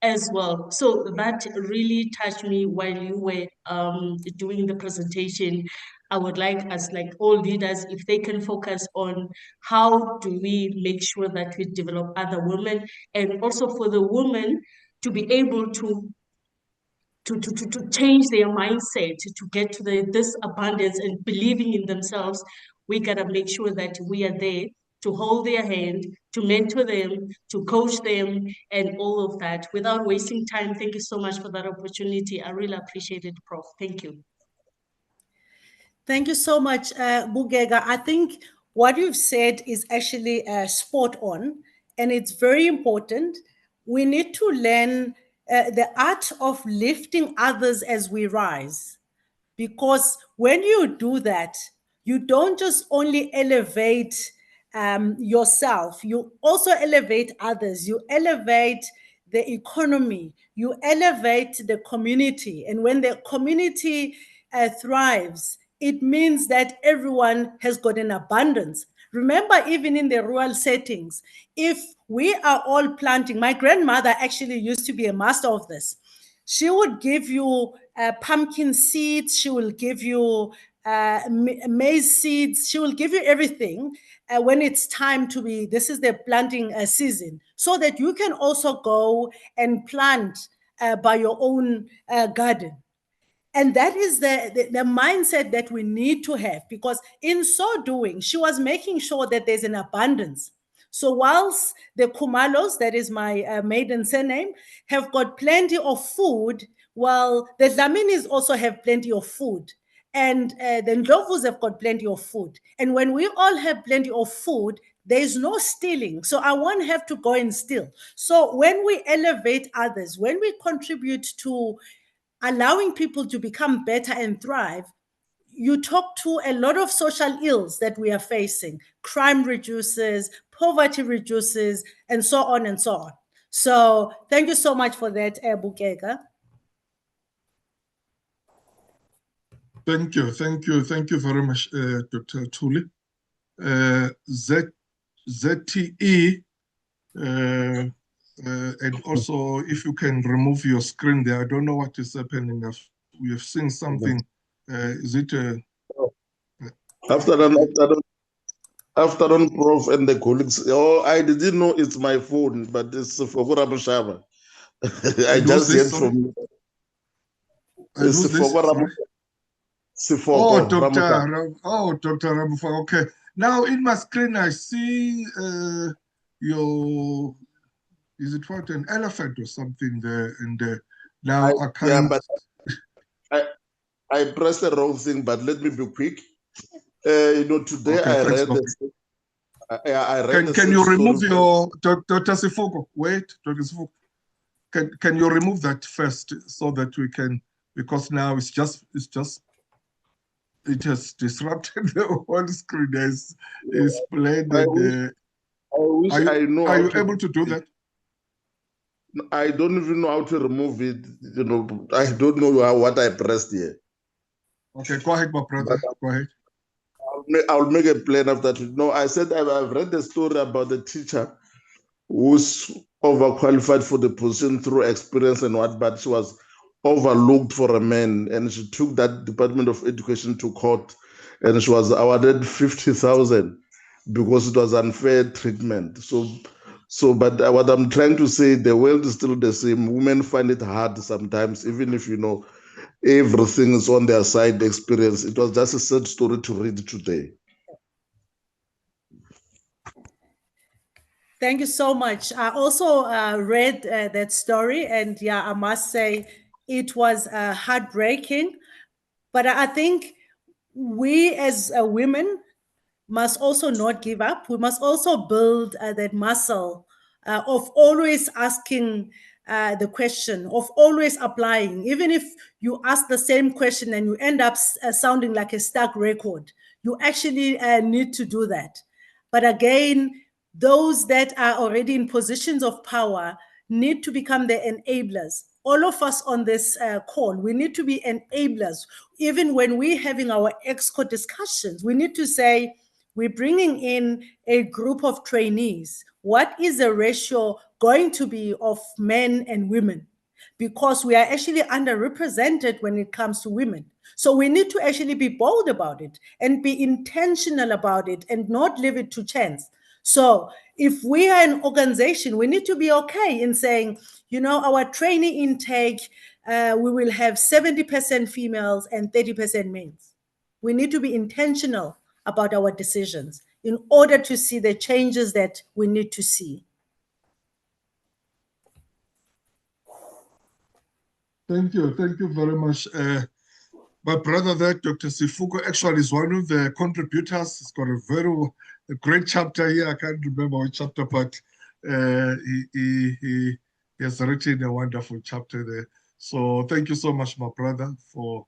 as well? So that really touched me while you were doing the presentation. I would like us, like all leaders, if they can focus on how do we make sure that we develop other women, and also for the women to be able to change their mindset to get to this abundance and believing in themselves. We gotta make sure that we are there to hold their hand, to mentor them, to coach them, and all of that. Without wasting time, thank you so much for that opportunity. I really appreciate it, Prof. Thank you. Thank you so much, Bugega. I think what you've said is actually spot on, and it's very important. We need to learn the art of lifting others as we rise, because when you do that, you don't just only elevate yourself, you also elevate others, you elevate the economy, you elevate the community. And when the community thrives, it means that everyone has got an abundance. Remember, even in the rural settings, if we are all planting, my grandmother actually used to be a master of this. She would give you pumpkin seeds, she will give you maize seeds, she will give you everything when it's time to be, this is the planting season, so that you can also go and plant by your own garden. And that is the mindset that we need to have, because in so doing, she was making sure that there's an abundance. So whilst the Kumalos, that is my maiden surname, have got plenty of food, well, the Dlaminis also have plenty of food. And the Ndlovus have got plenty of food. And when we all have plenty of food, there is no stealing. So I won't have to go and steal. So when we elevate others, when we contribute to allowing people to become better and thrive, you talk to a lot of social ills that we are facing. Crime reduces, poverty reduces, and so on and so on. So thank you so much for that, Bukeka. Thank you very much, Dr. Thuli. ZTE, and also if you can remove your screen there. I don't know what is happening. We have seen something. Is it afternoon, Prof, and the colleagues? Oh, I didn't know it's my phone, but it's for Ramushava. I just heard from you. It's for Oh, Dr. Ramufa. Okay. Now in my screen, I see your, is it what, an elephant or something there? And now I can't. Yeah, but I pressed the wrong thing, but let me be quick. Today Okay, I thanks, read. Can you remove your Dr. Sifuko? Wait, Dr. Sifuko. Can you remove that first so that we can, because now it has disrupted the whole screen. Is played. I wish I know. Are you able to do that? I don't even know how to remove it. I don't know what I pressed here. Okay, go ahead, my brother. Go ahead. I'll make a plan after that. No, I said I've read the story about the teacher who's overqualified for the position through experience and what, but she was overlooked for a man, and she took that Department of Education to court, and she was awarded 50,000 because it was unfair treatment. But what I'm trying to say, the world is still the same. Women find it hard sometimes, even if everything is on their side experience. It was just a sad story to read today. Thank you so much. I also read that story, and yeah, I must say it was heartbreaking. But I think we as women must also not give up. We must also build that muscle of always asking the question, of always applying. Even if you ask the same question and you end up sounding like a stuck record, you actually need to do that. But again, those that are already in positions of power need to become the enablers. All of us on this call, we need to be enablers. Even when we're having our EXCO discussions, we need to say, we're bringing in a group of trainees. What is the ratio going to be of men and women? Because we are actually underrepresented when it comes to women. So we need to actually be bold about it and be intentional about it and not leave it to chance. So if we are an organization, we need to be okay in saying, our trainee intake, we will have 70% females and 30% males. We need to be intentional about our decisions in order to see the changes that we need to see. Thank you very much. My brother there, Dr. Sifuko, actually is one of the contributors. He's got a great chapter here. I can't remember which chapter, but he has written a wonderful chapter there. So thank you so much, my brother, for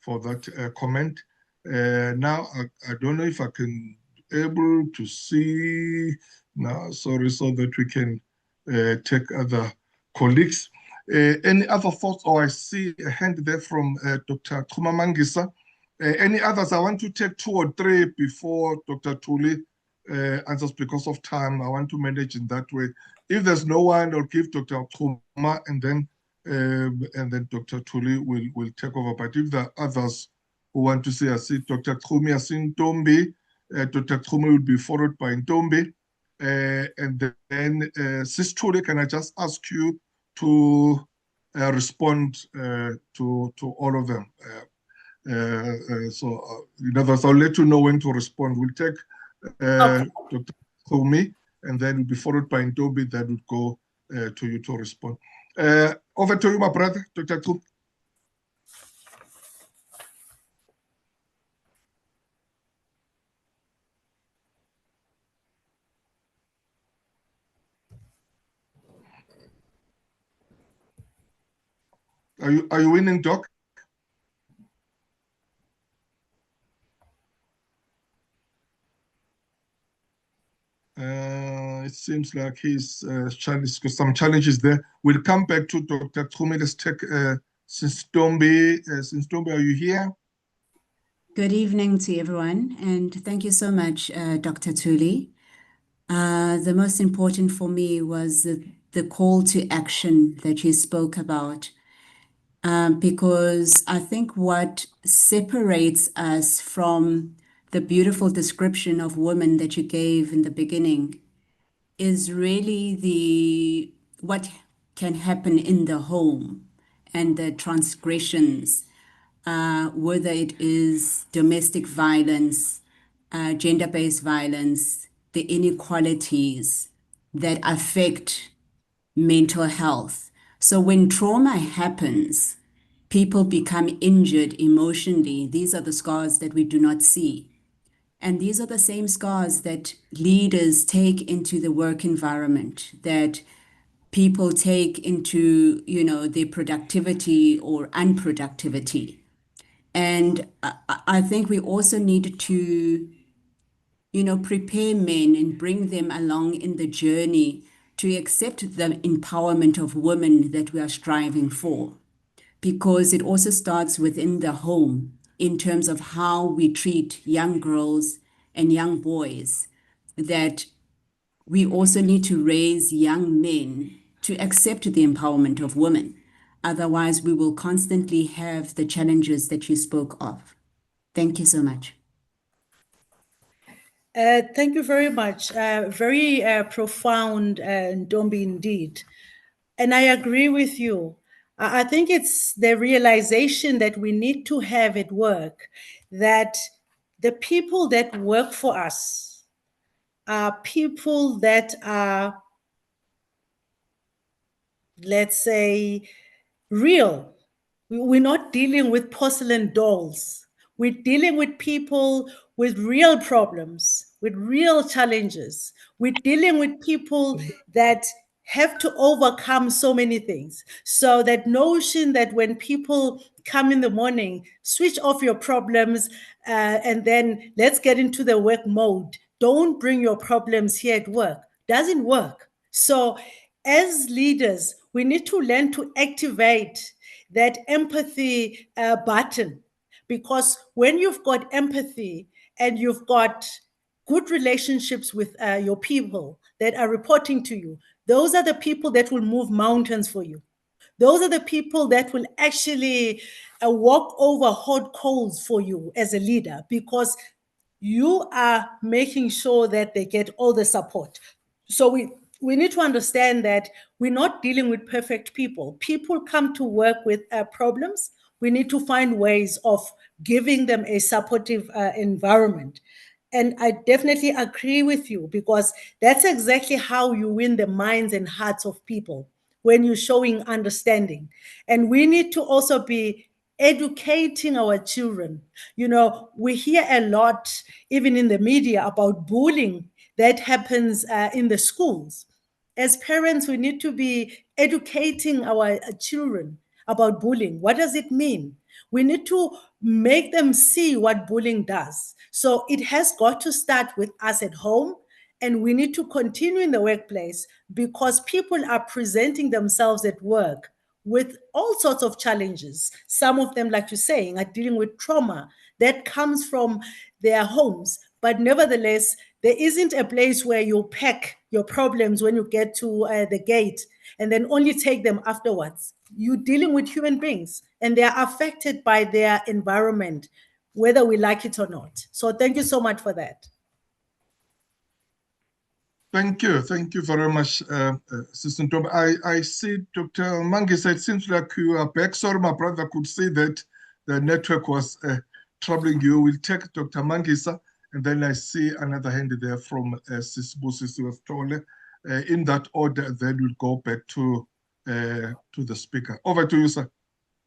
that comment. Now, I don't know if I can able to see now, sorry, so that we can take other colleagues. Any other thoughts? Oh, I see a hand there from Dr. Mangisa. Any others? I want to take 2 or 3 before Dr. Thuli answers because of time. I want to manage in that way. If there's no one, I'll give Dr. Khuma and then Dr. Thuli will take over. But if there are others who want to say, I see Dr. Khumi, I see Ntombi. Dr. Khumi will be followed by Ntombi. And then, Sis Thuli, can I just ask you to respond to all of them. In other words, I'll let you know when to respond. We'll take Okay. Dr. Thumi, and then be followed by Ntombi. That would go to you to respond. Over to you, my brother, Dr. Thumi. Are you winning, Doc? It seems like he's challenged because some challenges there. We'll come back to Dr. Thumi. Let's take Ntombi. Ntombi, are you here? Good evening to everyone, and thank you so much, Dr. Thuli. The most important for me was the call to action that you spoke about, because I think what separates us from the beautiful description of women that you gave in the beginning is really what can happen in the home and the transgressions, whether it is domestic violence, gender-based violence, the inequalities that affect mental health. So when trauma happens, people become injured emotionally. These are the scars that we do not see. And these are the same scars that leaders take into the work environment, that people take into, their productivity or unproductivity. And I think we also need to, prepare men and bring them along in the journey to accept the empowerment of women that we are striving for, because it also starts within the home in terms of how we treat young girls and young boys, that we also need to raise young men to accept the empowerment of women. Otherwise, we will constantly have the challenges that you spoke of. Thank you so much. Thank you very much. Very profound, Ntombi, indeed. And I agree with you. I think it's the realization that we need to have at work that the people that work for us are people that are, let's say, real. We're not dealing with porcelain dolls. We're dealing with people with real problems, with real challenges. We're dealing with people that have to overcome so many things. So that notion that when people come in the morning, switch off your problems, and then let's get into the work mode. Don't bring your problems here at work. Doesn't work. So as leaders, we need to learn to activate that empathy button, because when you've got empathy and you've got good relationships with your people that are reporting to you, those are the people that will move mountains for you. Those are the people that will actually walk over hot coals for you as a leader, because you are making sure that they get all the support. So we need to understand that we're not dealing with perfect people. People come to work with problems. We need to find ways of giving them a supportive environment. And I definitely agree with you, because that's exactly how you win the minds and hearts of people, when you're showing understanding. And we need to also be educating our children. We hear a lot, even in the media, about bullying that happens in the schools. As parents, we need to be educating our children about bullying. What does it mean? We need to make them see what bullying does. So it has got to start with us at home, and we need to continue in the workplace, because people are presenting themselves at work with all sorts of challenges. Some of them, like you're saying, are dealing with trauma that comes from their homes. But nevertheless, there isn't a place where you pack your problems when you get to the gate and then only take them afterwards. You're dealing with human beings, and they are affected by their environment, whether we like it or not. So thank you so much for that. Thank you very much, Assistant Tom. I see Dr. Mangisa, it seems like you are back. Sorry, my brother could see that the network was troubling you. We'll take Dr. Mangisa, and then I see another hand there from Sis Busisiwe. In that order, then we'll go back to the speaker. Over to you, sir.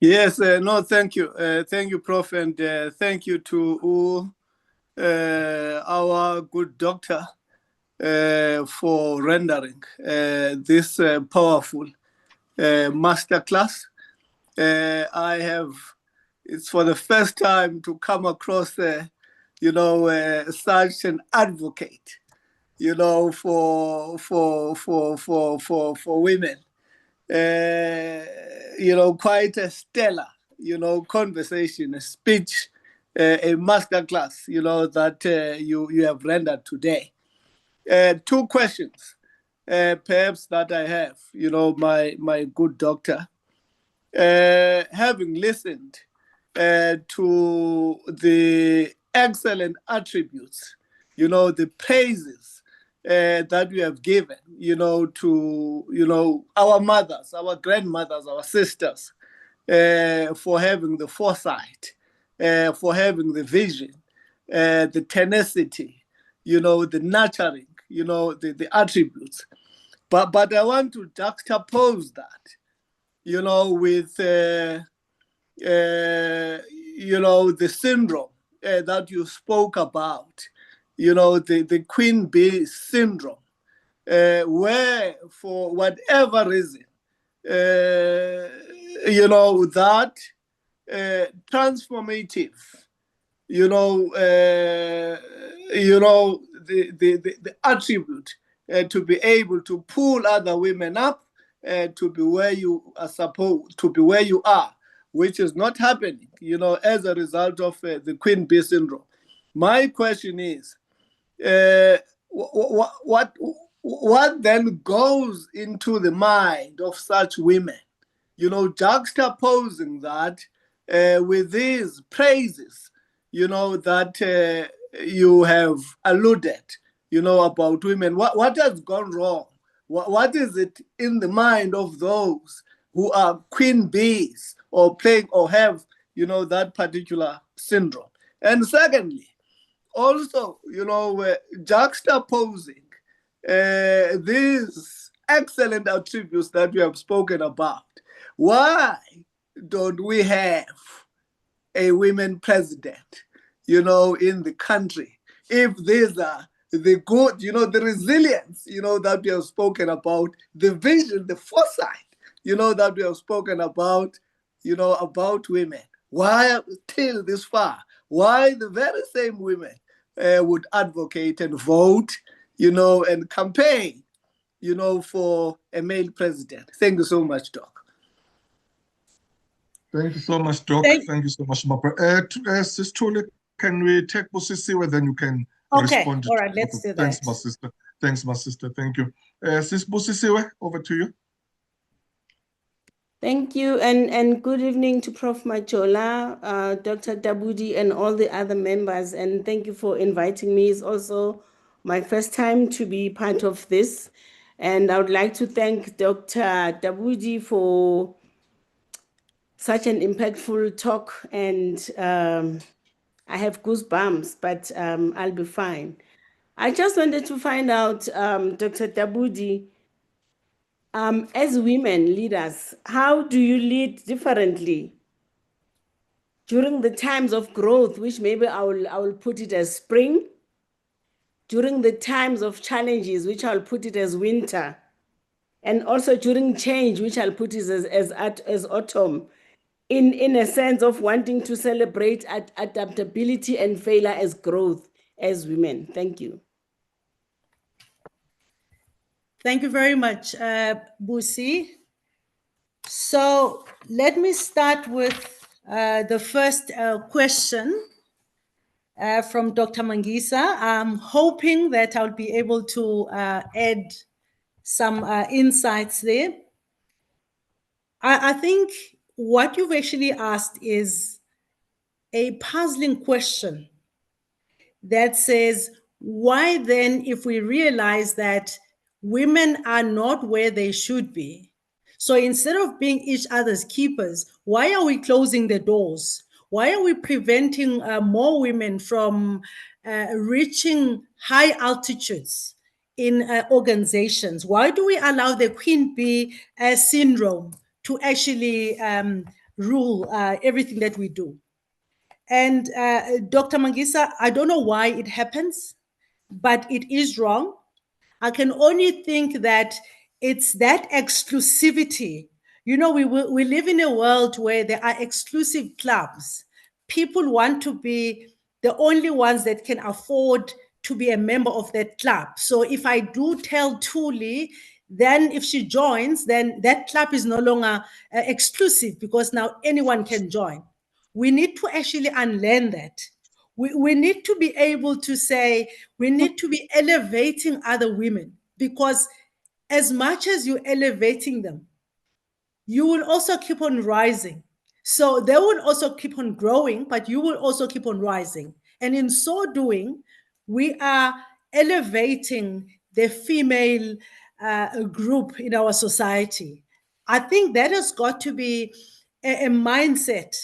Yes, no, thank you. Thank you, Prof, and thank you to all our good doctor for rendering this powerful masterclass. It's for the first time to come across, such an advocate, for women. Quite a stellar, conversation, a speech, a masterclass, that you have rendered today. Two questions, perhaps that I have, my good doctor. Having listened to the excellent attributes, the praises that we have given, to, our mothers, our grandmothers, our sisters, for having the foresight, for having the vision, the tenacity, the nurturing, the attributes. But I want to juxtapose that, with, the syndrome that you spoke about, the queen bee syndrome, where for whatever reason, that transformative, the attribute to be able to pull other women up to be where you are supposed to be, where you are, which is not happening, as a result of the queen bee syndrome. My question is, what then goes into the mind of such women, juxtaposing that with these praises, that you have alluded, about women. What has gone wrong? What is it in the mind of those who are queen bees or playing or have, that particular syndrome? And secondly, also, juxtaposing these excellent attributes that we have spoken about. Why don't we have a women president, in the country? If these are the good, the resilience, that we have spoken about, the vision, the foresight, that we have spoken about, about women. Why till this far? Why the very same women would advocate and vote, and campaign, for a male president? Thank you so much, Doc. Thank you so much, Doc. Thank you so much, Mapra. Sis Thuli, can we take Busisiwe, then you can respond. All right, let's do that. Thanks, my sister. Thanks, my sister. Thank you. Sis Busisiwe, over to you. Thank you, and good evening to Prof. Majola, Dr. Tabudi, and all the other members, and thank you for inviting me. It's also my first time to be part of this, and I would like to thank Dr. Tabudi for such an impactful talk, and I have goosebumps, but I'll be fine. I just wanted to find out, Dr. Tabudi, as women leaders, how do you lead differently during the times of growth, which maybe I will put it as spring, during the times of challenges, which I'll put it as winter, and also during change, which I'll put it as autumn, in a sense of wanting to celebrate adaptability and failure as growth as women? Thank you. Thank you very much, Busi. So let me start with the first question from Dr. Mangisa. I'm hoping that I'll be able to add some insights there. I think what you've actually asked is a puzzling question that says, why then, if we realize that women are not where they should be, so instead of being each other's keepers, why are we closing the doors? Why are we preventing more women from reaching high altitudes in organizations? Why do we allow the queen bee syndrome to actually rule everything that we do? And Dr. Mangisa, I don't know why it happens, but it is wrong. I can only think that it's that exclusivity. You know, we live in a world where there are exclusive clubs. People want to be the only ones that can afford to be a member of that club. So if I do tell Thuli, then if she joins, then that club is no longer exclusive because now anyone can join. We need to actually unlearn that. We need to be able to say, we need to be elevating other women, because as much as you're elevating them, you will also keep on rising. So they will also keep on growing, but you will also keep on rising. And in so doing, we are elevating the female group in our society. I think that has got to be a mindset.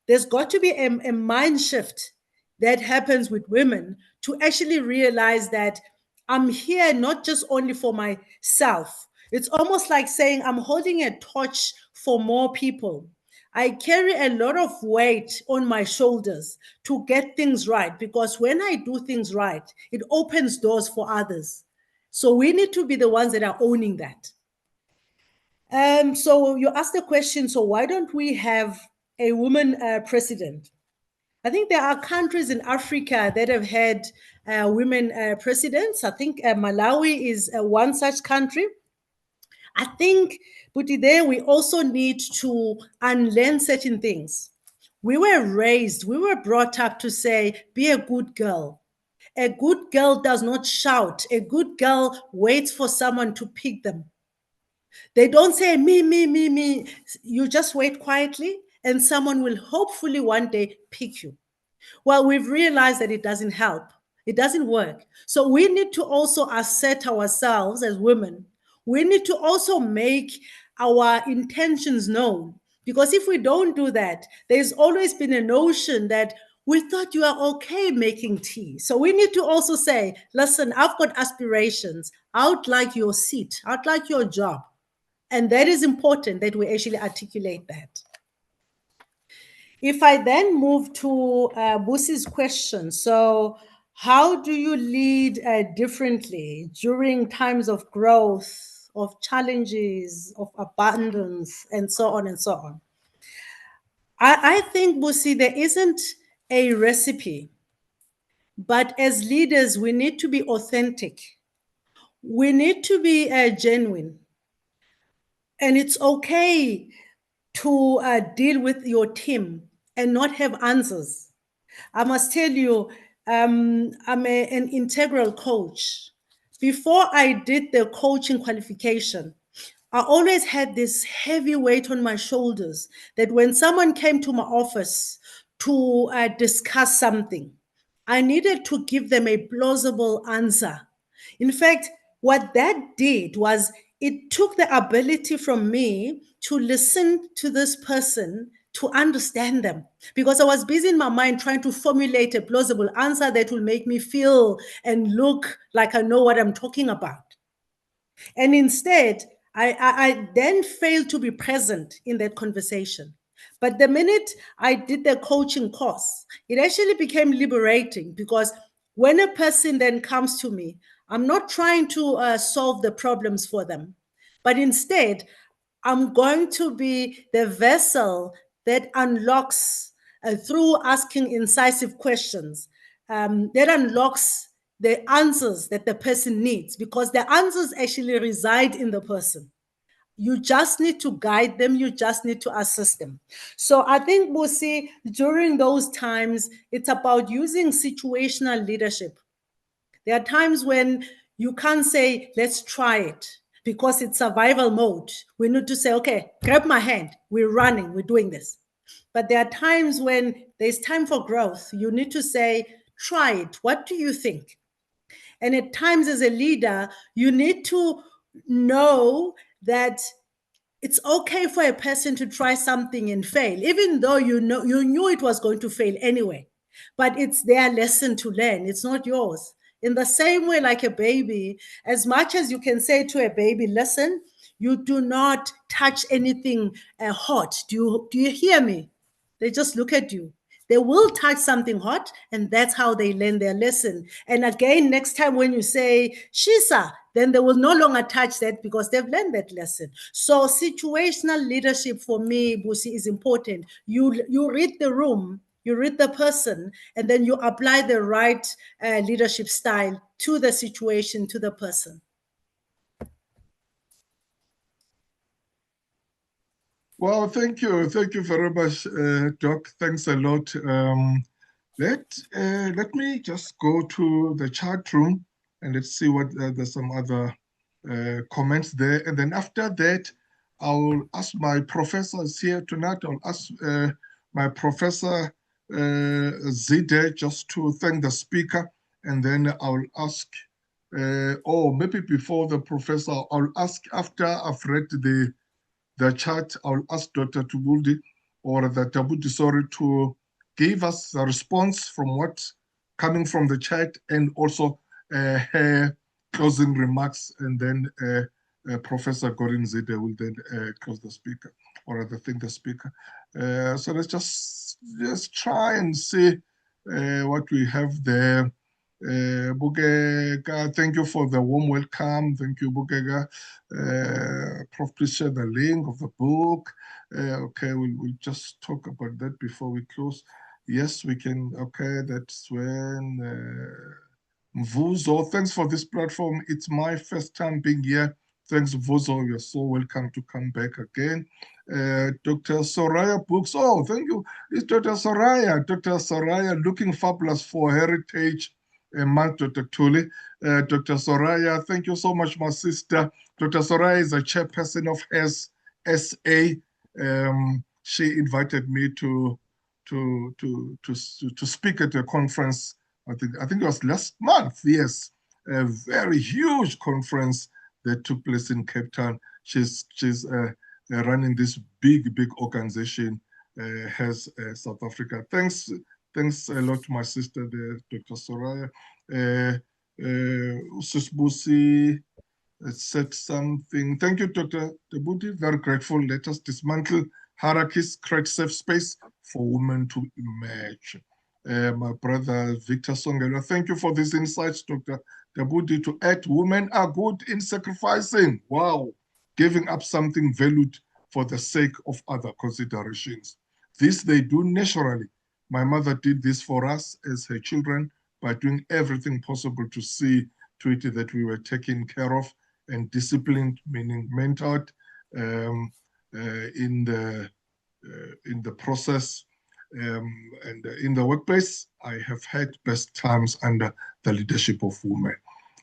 There's got to be a mind shift that happens with women to actually realize that I'm here not just only for myself. It's almost like saying I'm holding a torch for more people. I carry a lot of weight on my shoulders to get things right, because when I do things right, it opens doors for others. So we need to be the ones that are owning that. So you asked the question, so why don't we have a woman president? I think there are countries in Africa that have had women presidents. I think Malawi is one such country. I think, Buti, there we also need to unlearn certain things. We were brought up to say, be a good girl. A good girl does not shout. A good girl waits for someone to pick them. They don't say, me, me, me, me. You just wait quietly and someone will hopefully one day pick you. Well, we've realized that it doesn't help. It doesn't work. So we need to also assert ourselves as women. We need to also make our intentions known. Because if we don't do that, there's always been a notion that we thought you are okay making tea. So we need to also say, listen, I've got aspirations. I would like your seat. I'd like your job. And that is important that we actually articulate that. If I then move to Busi's question, so how do you lead differently during times of growth, of challenges, of abundance, and so on and so on? I think, Busi, there isn't a recipe, but as leaders, we need to be authentic. We need to be genuine. And it's okay to deal with your team and not have answers. I must tell you, I'm an integral coach. Before I did the coaching qualification, I always had this heavy weight on my shoulders that when someone came to my office to discuss something, I needed to give them a plausible answer. In fact, what that did was it took the ability from me to listen to this person, to understand them, because I was busy in my mind trying to formulate a plausible answer that will make me feel and look like I know what I'm talking about. And instead, I then failed to be present in that conversation. But the minute I did the coaching course, it actually became liberating, because when a person then comes to me, I'm not trying to solve the problems for them, but instead, I'm going to be the vessel that unlocks, through asking incisive questions, that unlocks the answers that the person needs, because the answers actually reside in the person. You just need to guide them. You just need to assist them. So I think, Busi, during those times, it's about using situational leadership. There are times when you can't say, let's try it, because it's survival mode. We need to say, okay, grab my hand. We're running. We're doing this. But there are times when there's time for growth. You need to say, try it. What do you think? And at times as a leader, you need to know that it's okay for a person to try something and fail, even though you knew it was going to fail anyway. But it's their lesson to learn. It's not yours. In the same way, like a baby, as much as you can say to a baby, listen, you do not touch anything hot. Do you hear me? They just look at you. They will touch something hot, and that's how they learn their lesson. And again, next time when you say Shisa, then they will no longer touch that because they've learned that lesson. So situational leadership for me, Busi, is important. You read the room, you read the person, and then you apply the right leadership style to the situation, to the person. Well, thank you very much, Doc. Thanks a lot. Let me just go to the chat room and let's see what there's some other comments there. And then after that, I'll ask my professors here tonight. I'll ask my professor Zide just to thank the speaker, and then I'll ask. Or maybe before the professor, I'll ask after I've read the chat, I'll ask Dr. Tabudi or the Tabudi, sorry, to give us a response from what's coming from the chat and also her closing remarks, and then Professor Gorin Zide will then close the speaker, or rather thank the speaker. So let's just try and see what we have there. Bukeka, thank you for the warm welcome. Thank you, Bukeka. Prof, please share the link of the book. Okay, we'll just talk about that before we close. Yes, we can. Okay, that's when Mvuzo, thanks for this platform. It's my first time being here. Thanks, Mvuzo. You're so welcome to come back again. Dr. Soraya Books. Oh, thank you. It's Dr. Soraya. Dr. Soraya, looking fabulous for Heritage Month, Dr. Thuli. Dr. Soraya, thank you so much, my sister. Dr. Soraya is a chairperson of SA. She invited me to speak at a conference. I think it was last month. Yes, a very huge conference that took place in Cape Town. She's running this big organization, has South Africa. Thanks a lot to my sister there, Dr. Soraya. Susbusi said something. Thank you, Dr. Tabudi. Very grateful. Let us dismantle hierarchies, create safe space for women to emerge. My brother Victor Songela, thank you for these insights, Dr. Tabudi. To add, women are good in sacrificing. Wow, giving up something valued for the sake of other considerations. This they do naturally. My mother did this for us as her children by doing everything possible to see to it that we were taken care of and disciplined, meaning mentored in the process. And in the workplace, I have had best times under the leadership of women.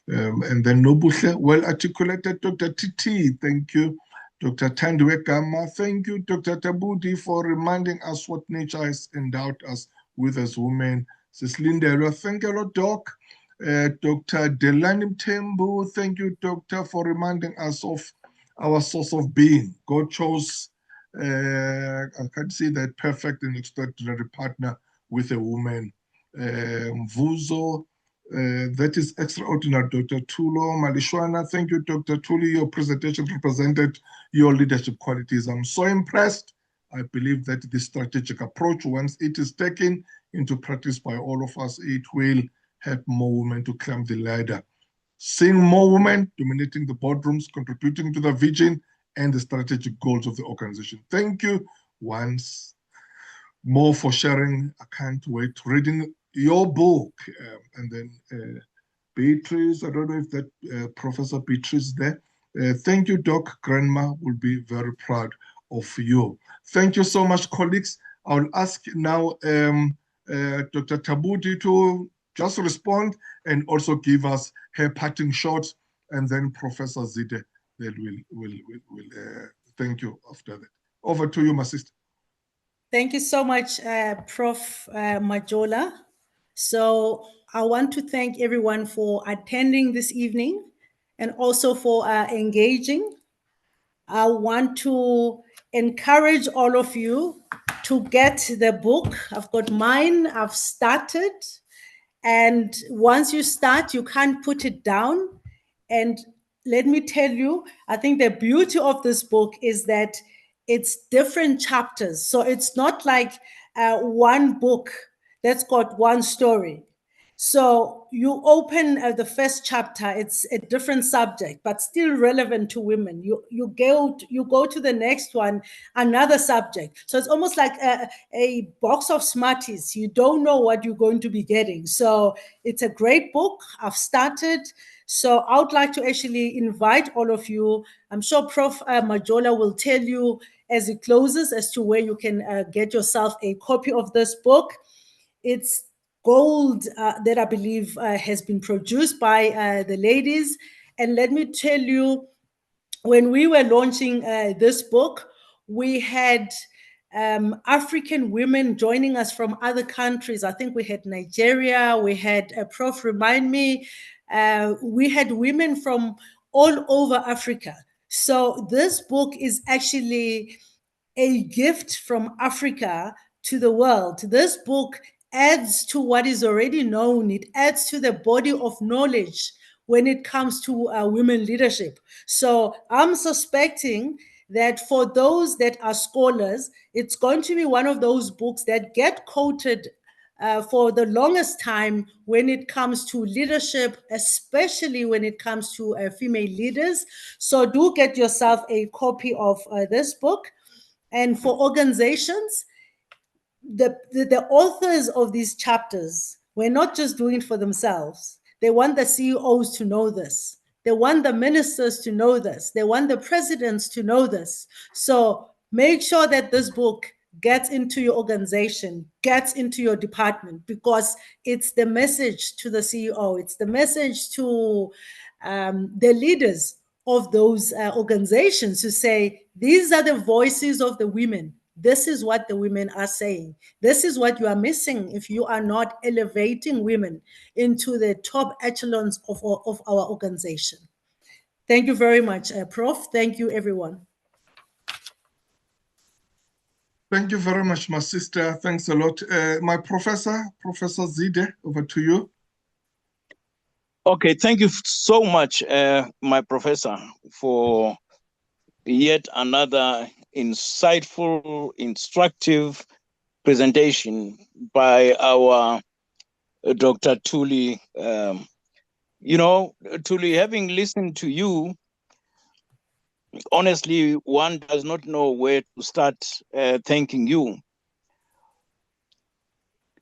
And then Nobuhle, well articulated, Dr. TT, thank you. Dr. Tandwe Gama, thank you, Dr. Tabudi, for reminding us what nature has endowed us with as women. Sis Linda, thank you a lot, Doc. Dr. Delani Mtembu, thank you, Doctor, for reminding us of our source of being. God chose, I can see that, perfect and extraordinary partner with a woman. Mvuzo, that is extraordinary, Dr. Tulo Malishwana. Thank you, Dr. Thuli. Your presentation represented your leadership qualities. I'm so impressed. I believe that this strategic approach, once it is taken into practice by all of us, it will help more women to climb the ladder. Seeing more women dominating the boardrooms, contributing to the vision and the strategic goals of the organization. Thank you once more for sharing. I can't wait reading your book. And then Beatrice, I don't know if that Professor Beatrice is there. Thank you, Doc. Grandma will be very proud of you. Thank you so much, colleagues. I'll ask now Dr. Tabudi to just respond and also give us her parting shot, and then Professor Zide will thank you after that. Over to you, my sister. Thank you so much, Prof. Majola. So I want to thank everyone for attending this evening and also for engaging. I want to encourage all of you to get the book. I've got mine, I've started. And once you start, you can't put it down. And let me tell you, I think the beauty of this book is that it's different chapters. So it's not like one book that's got one story. So you open the first chapter, it's a different subject, but still relevant to women. You go to the next one, another subject. So it's almost like a box of Smarties. You don't know what you're going to be getting. So it's a great book. I've started. So I would like to actually invite all of you. I'm sure Prof. Majola will tell you as it closes as to where you can get yourself a copy of this book. It's gold that I believe has been produced by the ladies. And let me tell you, when we were launching this book, we had African women joining us from other countries. I think we had Nigeria, we had, Prof, remind me, we had women from all over Africa. So this book is actually a gift from Africa to the world. This book adds to what is already known. It adds to the body of knowledge when it comes to women leadership. So I'm suspecting that for those that are scholars, it's going to be one of those books that get quoted for the longest time when it comes to leadership, especially when it comes to female leaders. So do get yourself a copy of this book. And for organizations, the authors of these chapters were not just doing it for themselves. They want the CEOs to know this. They want the ministers to know this. They want the presidents to know this. So make sure that this book gets into your organization, gets into your department, because it's the message to the CEO. It's the message to the leaders of those organizations to say, these are the voices of the women. This is what the women are saying. This is what you are missing if you are not elevating women into the top echelons of our organization. Thank you very much, Prof. Thank you, everyone. Thank you very much, my sister. Thanks a lot. My professor, Professor Zide, over to you. Okay, thank you so much, my professor, for yet another insightful, instructive presentation by our Dr. Thuli. Thuli, having listened to you, honestly, one does not know where to start thanking you.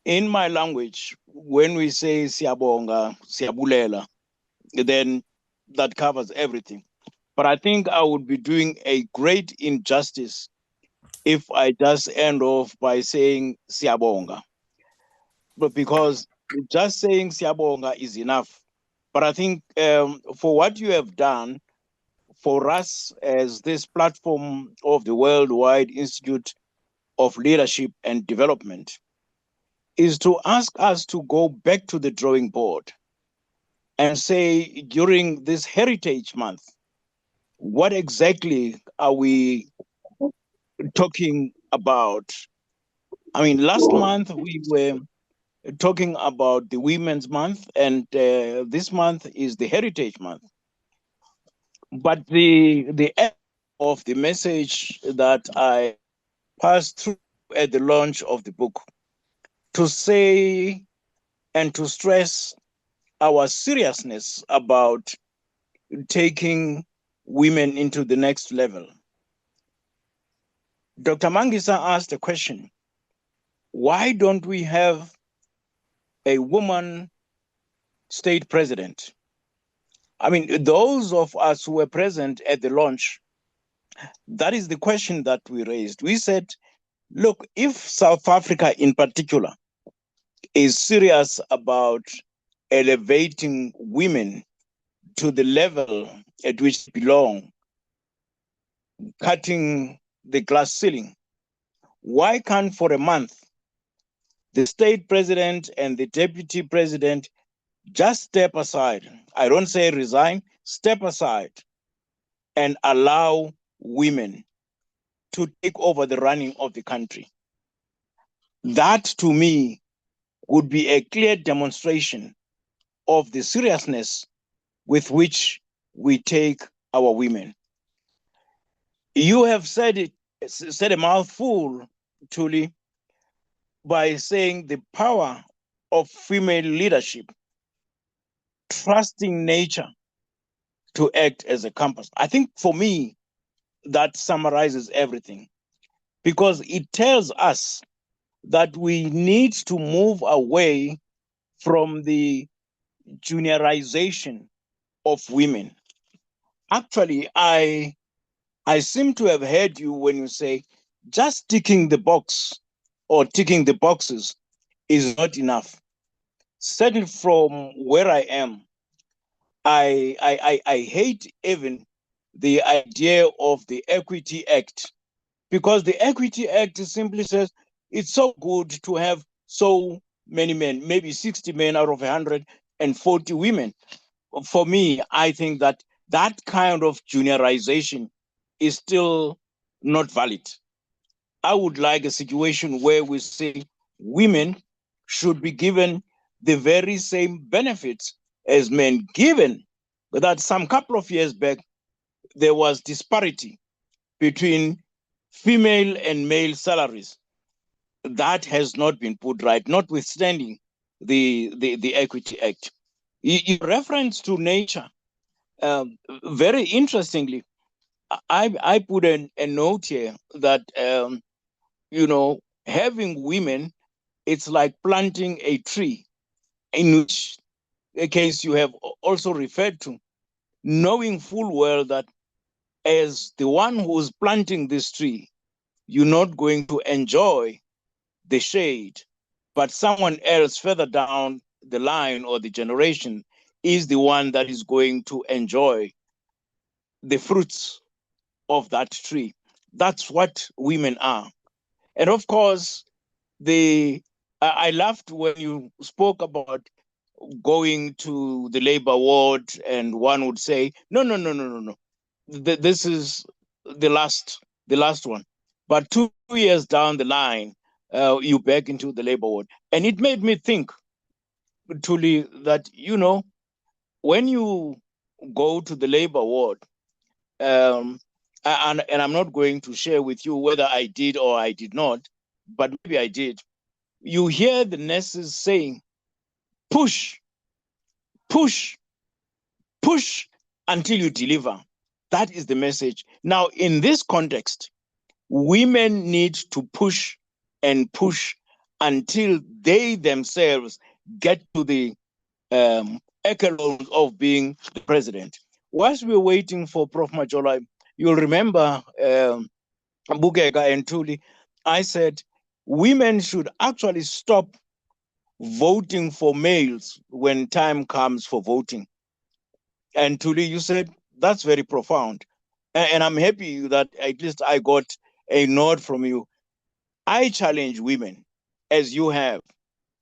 In my language, when we say siyabonga, siyabulela, then that covers everything. But I think I would be doing a great injustice if I just end off by saying siyabonga. But because just saying siyabonga is enough. But I think for what you have done for us as this platform of the Worldwide Institute of Leadership and Development is to ask us to go back to the drawing board and say, during this Heritage Month, what exactly are we talking about? I mean, last month we were talking about the Women's Month, and this month is the Heritage Month. But the end of the message that I passed through at the launch of the book to say and to stress our seriousness about taking women into the next level. Dr. Mangisa asked a question: why don't we have a woman state president? I mean, those of us who were present at the launch, that is the question that we raised. We said, look, if South Africa in particular is serious about elevating women to the level at which they belong, cutting the glass ceiling, why can't for a month the state president and the deputy president just step aside. I don't say resign, step aside and allow women to take over the running of the country. That to me would be a clear demonstration of the seriousness with which we take our women. You have said a mouthful, Thuli, by saying the power of female leadership, trusting nature to act as a compass. I think for me, that summarizes everything because it tells us that we need to move away from the juniorization of women. Actually, I seem to have heard you when you say just ticking the box or ticking the boxes is not enough. Certainly from where I am, I hate even the idea of the Equity Act, because the Equity Act simply says it's so good to have so many men, maybe 60 men out of 140 women. For me, I think that that kind of juniorization is still not valid. I would like a situation where we say women should be given the very same benefits as men, given that some couple of years back, there was disparity between female and male salaries. That has not been put right, notwithstanding the Equity Act. In reference to nature, very interestingly, I put a note here that, having women, it's like planting a tree, in which a case you have also referred to, knowing full well that as the one who's planting this tree, you're not going to enjoy the shade, but someone else further down the line or the generation is the one that is going to enjoy the fruits of that tree. That's what women are. And of course, I laughed when you spoke about going to the labor ward and one would say, no. This is the last one. But 2 years down the line, you back into the labor ward. And it made me think, Thuli, that, when you go to the labor ward, and I'm not going to share with you whether I did or I did not, but maybe I did. You hear the nurses saying, push, push, push until you deliver. That is the message. Now, in this context, women need to push and push until they themselves get to the echelon of being the president. Whilst we're waiting for Prof. Majola, you'll remember Bukeka and Thuli, I said women should actually stop voting for males when time comes for voting. And Thuli, you said that's very profound. And I'm happy that at least I got a nod from you. I challenge women, as you have,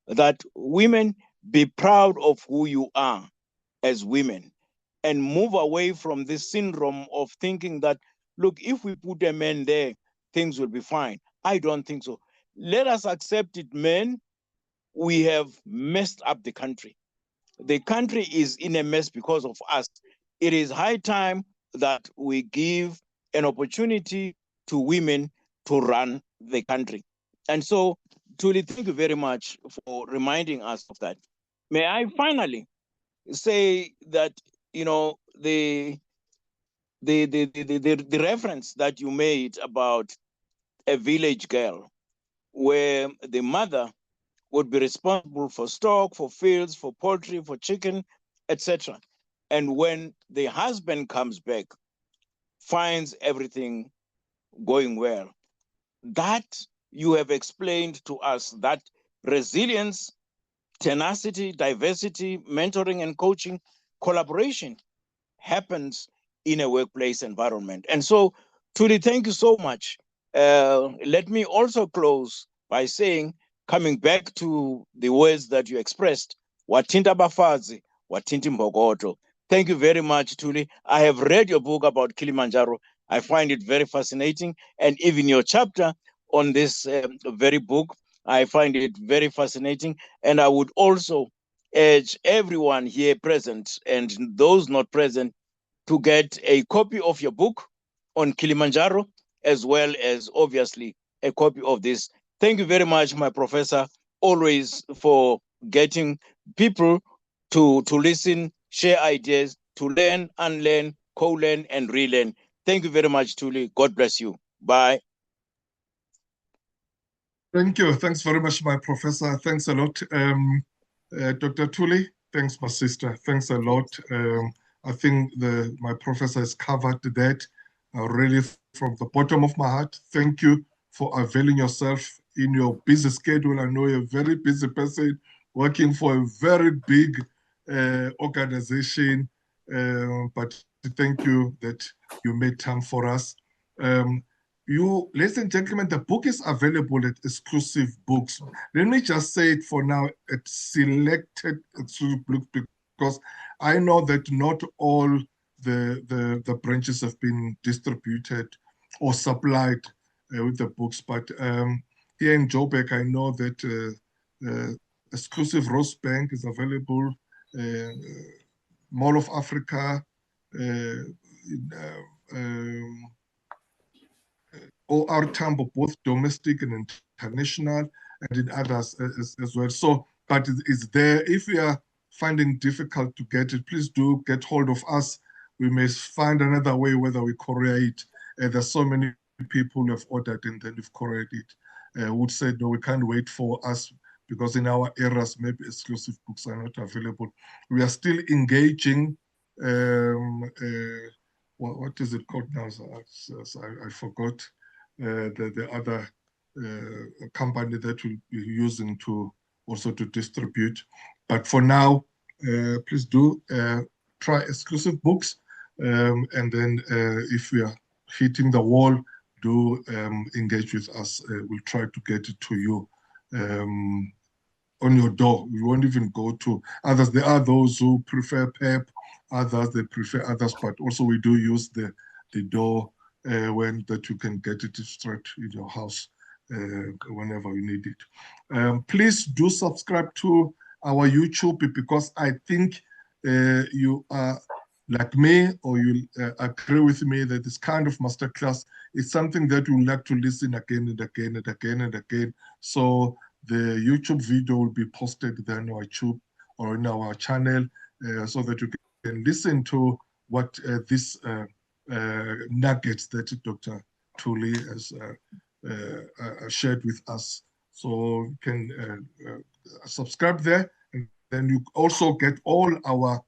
that women be proud of who you are as women and move away from this syndrome of thinking that, look, if we put a man there, things will be fine. I don't think so. Let us accept it, men. We have messed up the country. The country is in a mess because of us. It is high time that we give an opportunity to women to run the country. And so, Thuli, thank you very much for reminding us of that. May I finally say that, the reference that you made about a village girl, where the mother would be responsible for stock, for fields, for poultry, for chicken, etc. And when the husband comes back, finds everything going well, that you have explained to us that resilience, tenacity, diversity, mentoring and coaching, collaboration happens in a workplace environment. And so, Thuli, thank you so much. Let me also close by saying, coming back to the words that you expressed, Watinta Bafazi, Watinti Mbogoto. Thank you very much, Thuli. I have read your book about Kilimanjaro. I find it very fascinating. And even your chapter on this very book, I find it very fascinating. And I would also urge everyone here present and those not present to get a copy of your book on Kilimanjaro, as well as obviously a copy of this. Thank you very much, my professor, always for getting people to listen, share ideas, to learn, unlearn, co-learn, and relearn. Thank you very much, Thuli. God bless you. Bye. Thank you. Thanks very much, my professor. Thanks a lot. Dr. Thuli, thanks, my sister. Thanks a lot. I think my professor has covered that really from the bottom of my heart. Thank you for availing yourself in your busy schedule. I know you're a very busy person working for a very big organization, but thank you that you made time for us. Ladies and gentlemen, the book is available at Exclusive Books. Let me just say it for now at selected Exclusive Books, because I know that not all the branches have been distributed or supplied with the books, but here in Joburg, I know that Exclusive Rosebank is available, Mall of Africa, OR Tambo, both domestic and international, and in others as well. So, but it's there. If you are finding difficult to get it, please do get hold of us. We may find another way, whether we courier it. There's so many people who have ordered and then we've couriered it. Would say, no, we can't wait for us, because in our areas, maybe Exclusive Books are not available. We are still engaging, what is it called now? I forgot. The other company that we'll be using to also to distribute. But for now, please do try Exclusive Books. And then if we are hitting the wall, do engage with us. We'll try to get it to you on your door. We won't even go to others. There are those who prefer PEP, others, they prefer others, but also we do use the door when that you can get it straight in your house whenever you need it. Please do subscribe to our YouTube, because I think you are like me, or you agree with me that this kind of masterclass is something that you would like to listen again and again and again and again. So the YouTube video will be posted then on YouTube or in our channel, so that you can listen to what this nuggets that Dr. Thuli has shared with us. So you can subscribe there, and then you also get all our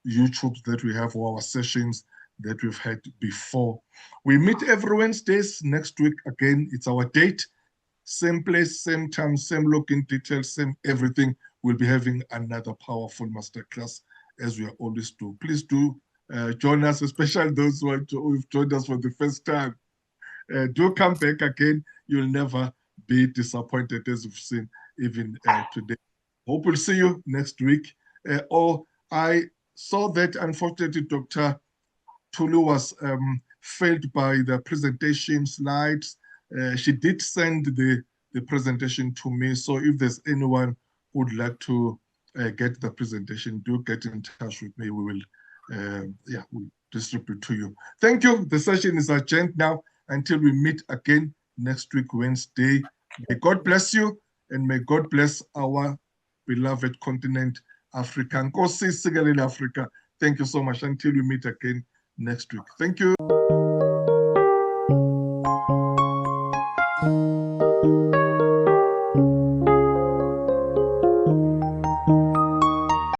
YouTubes that we have, or our sessions that we've had before. We meet every Wednesdays. Next week again, it's our date. Same place, same time, same login details, same everything. We'll be having another powerful masterclass, as we always do. Please do join us, especially those who've joined us for the first time. Do come back again. You'll never be disappointed, as we've seen even today. Hope we'll see you next week. I saw that, unfortunately, Dr. Thuli was failed by the presentation slides. She did send the presentation to me. So if there's anyone who would like to get the presentation, do get in touch with me. We will, we'll distribute to you. Thank you. The session is adjourned now until we meet again next week, Wednesday. May God bless you, and may God bless our beloved continent, Africa. Nkosi Sigalile Africa. Thank you so much. Until we meet again next week. Thank you.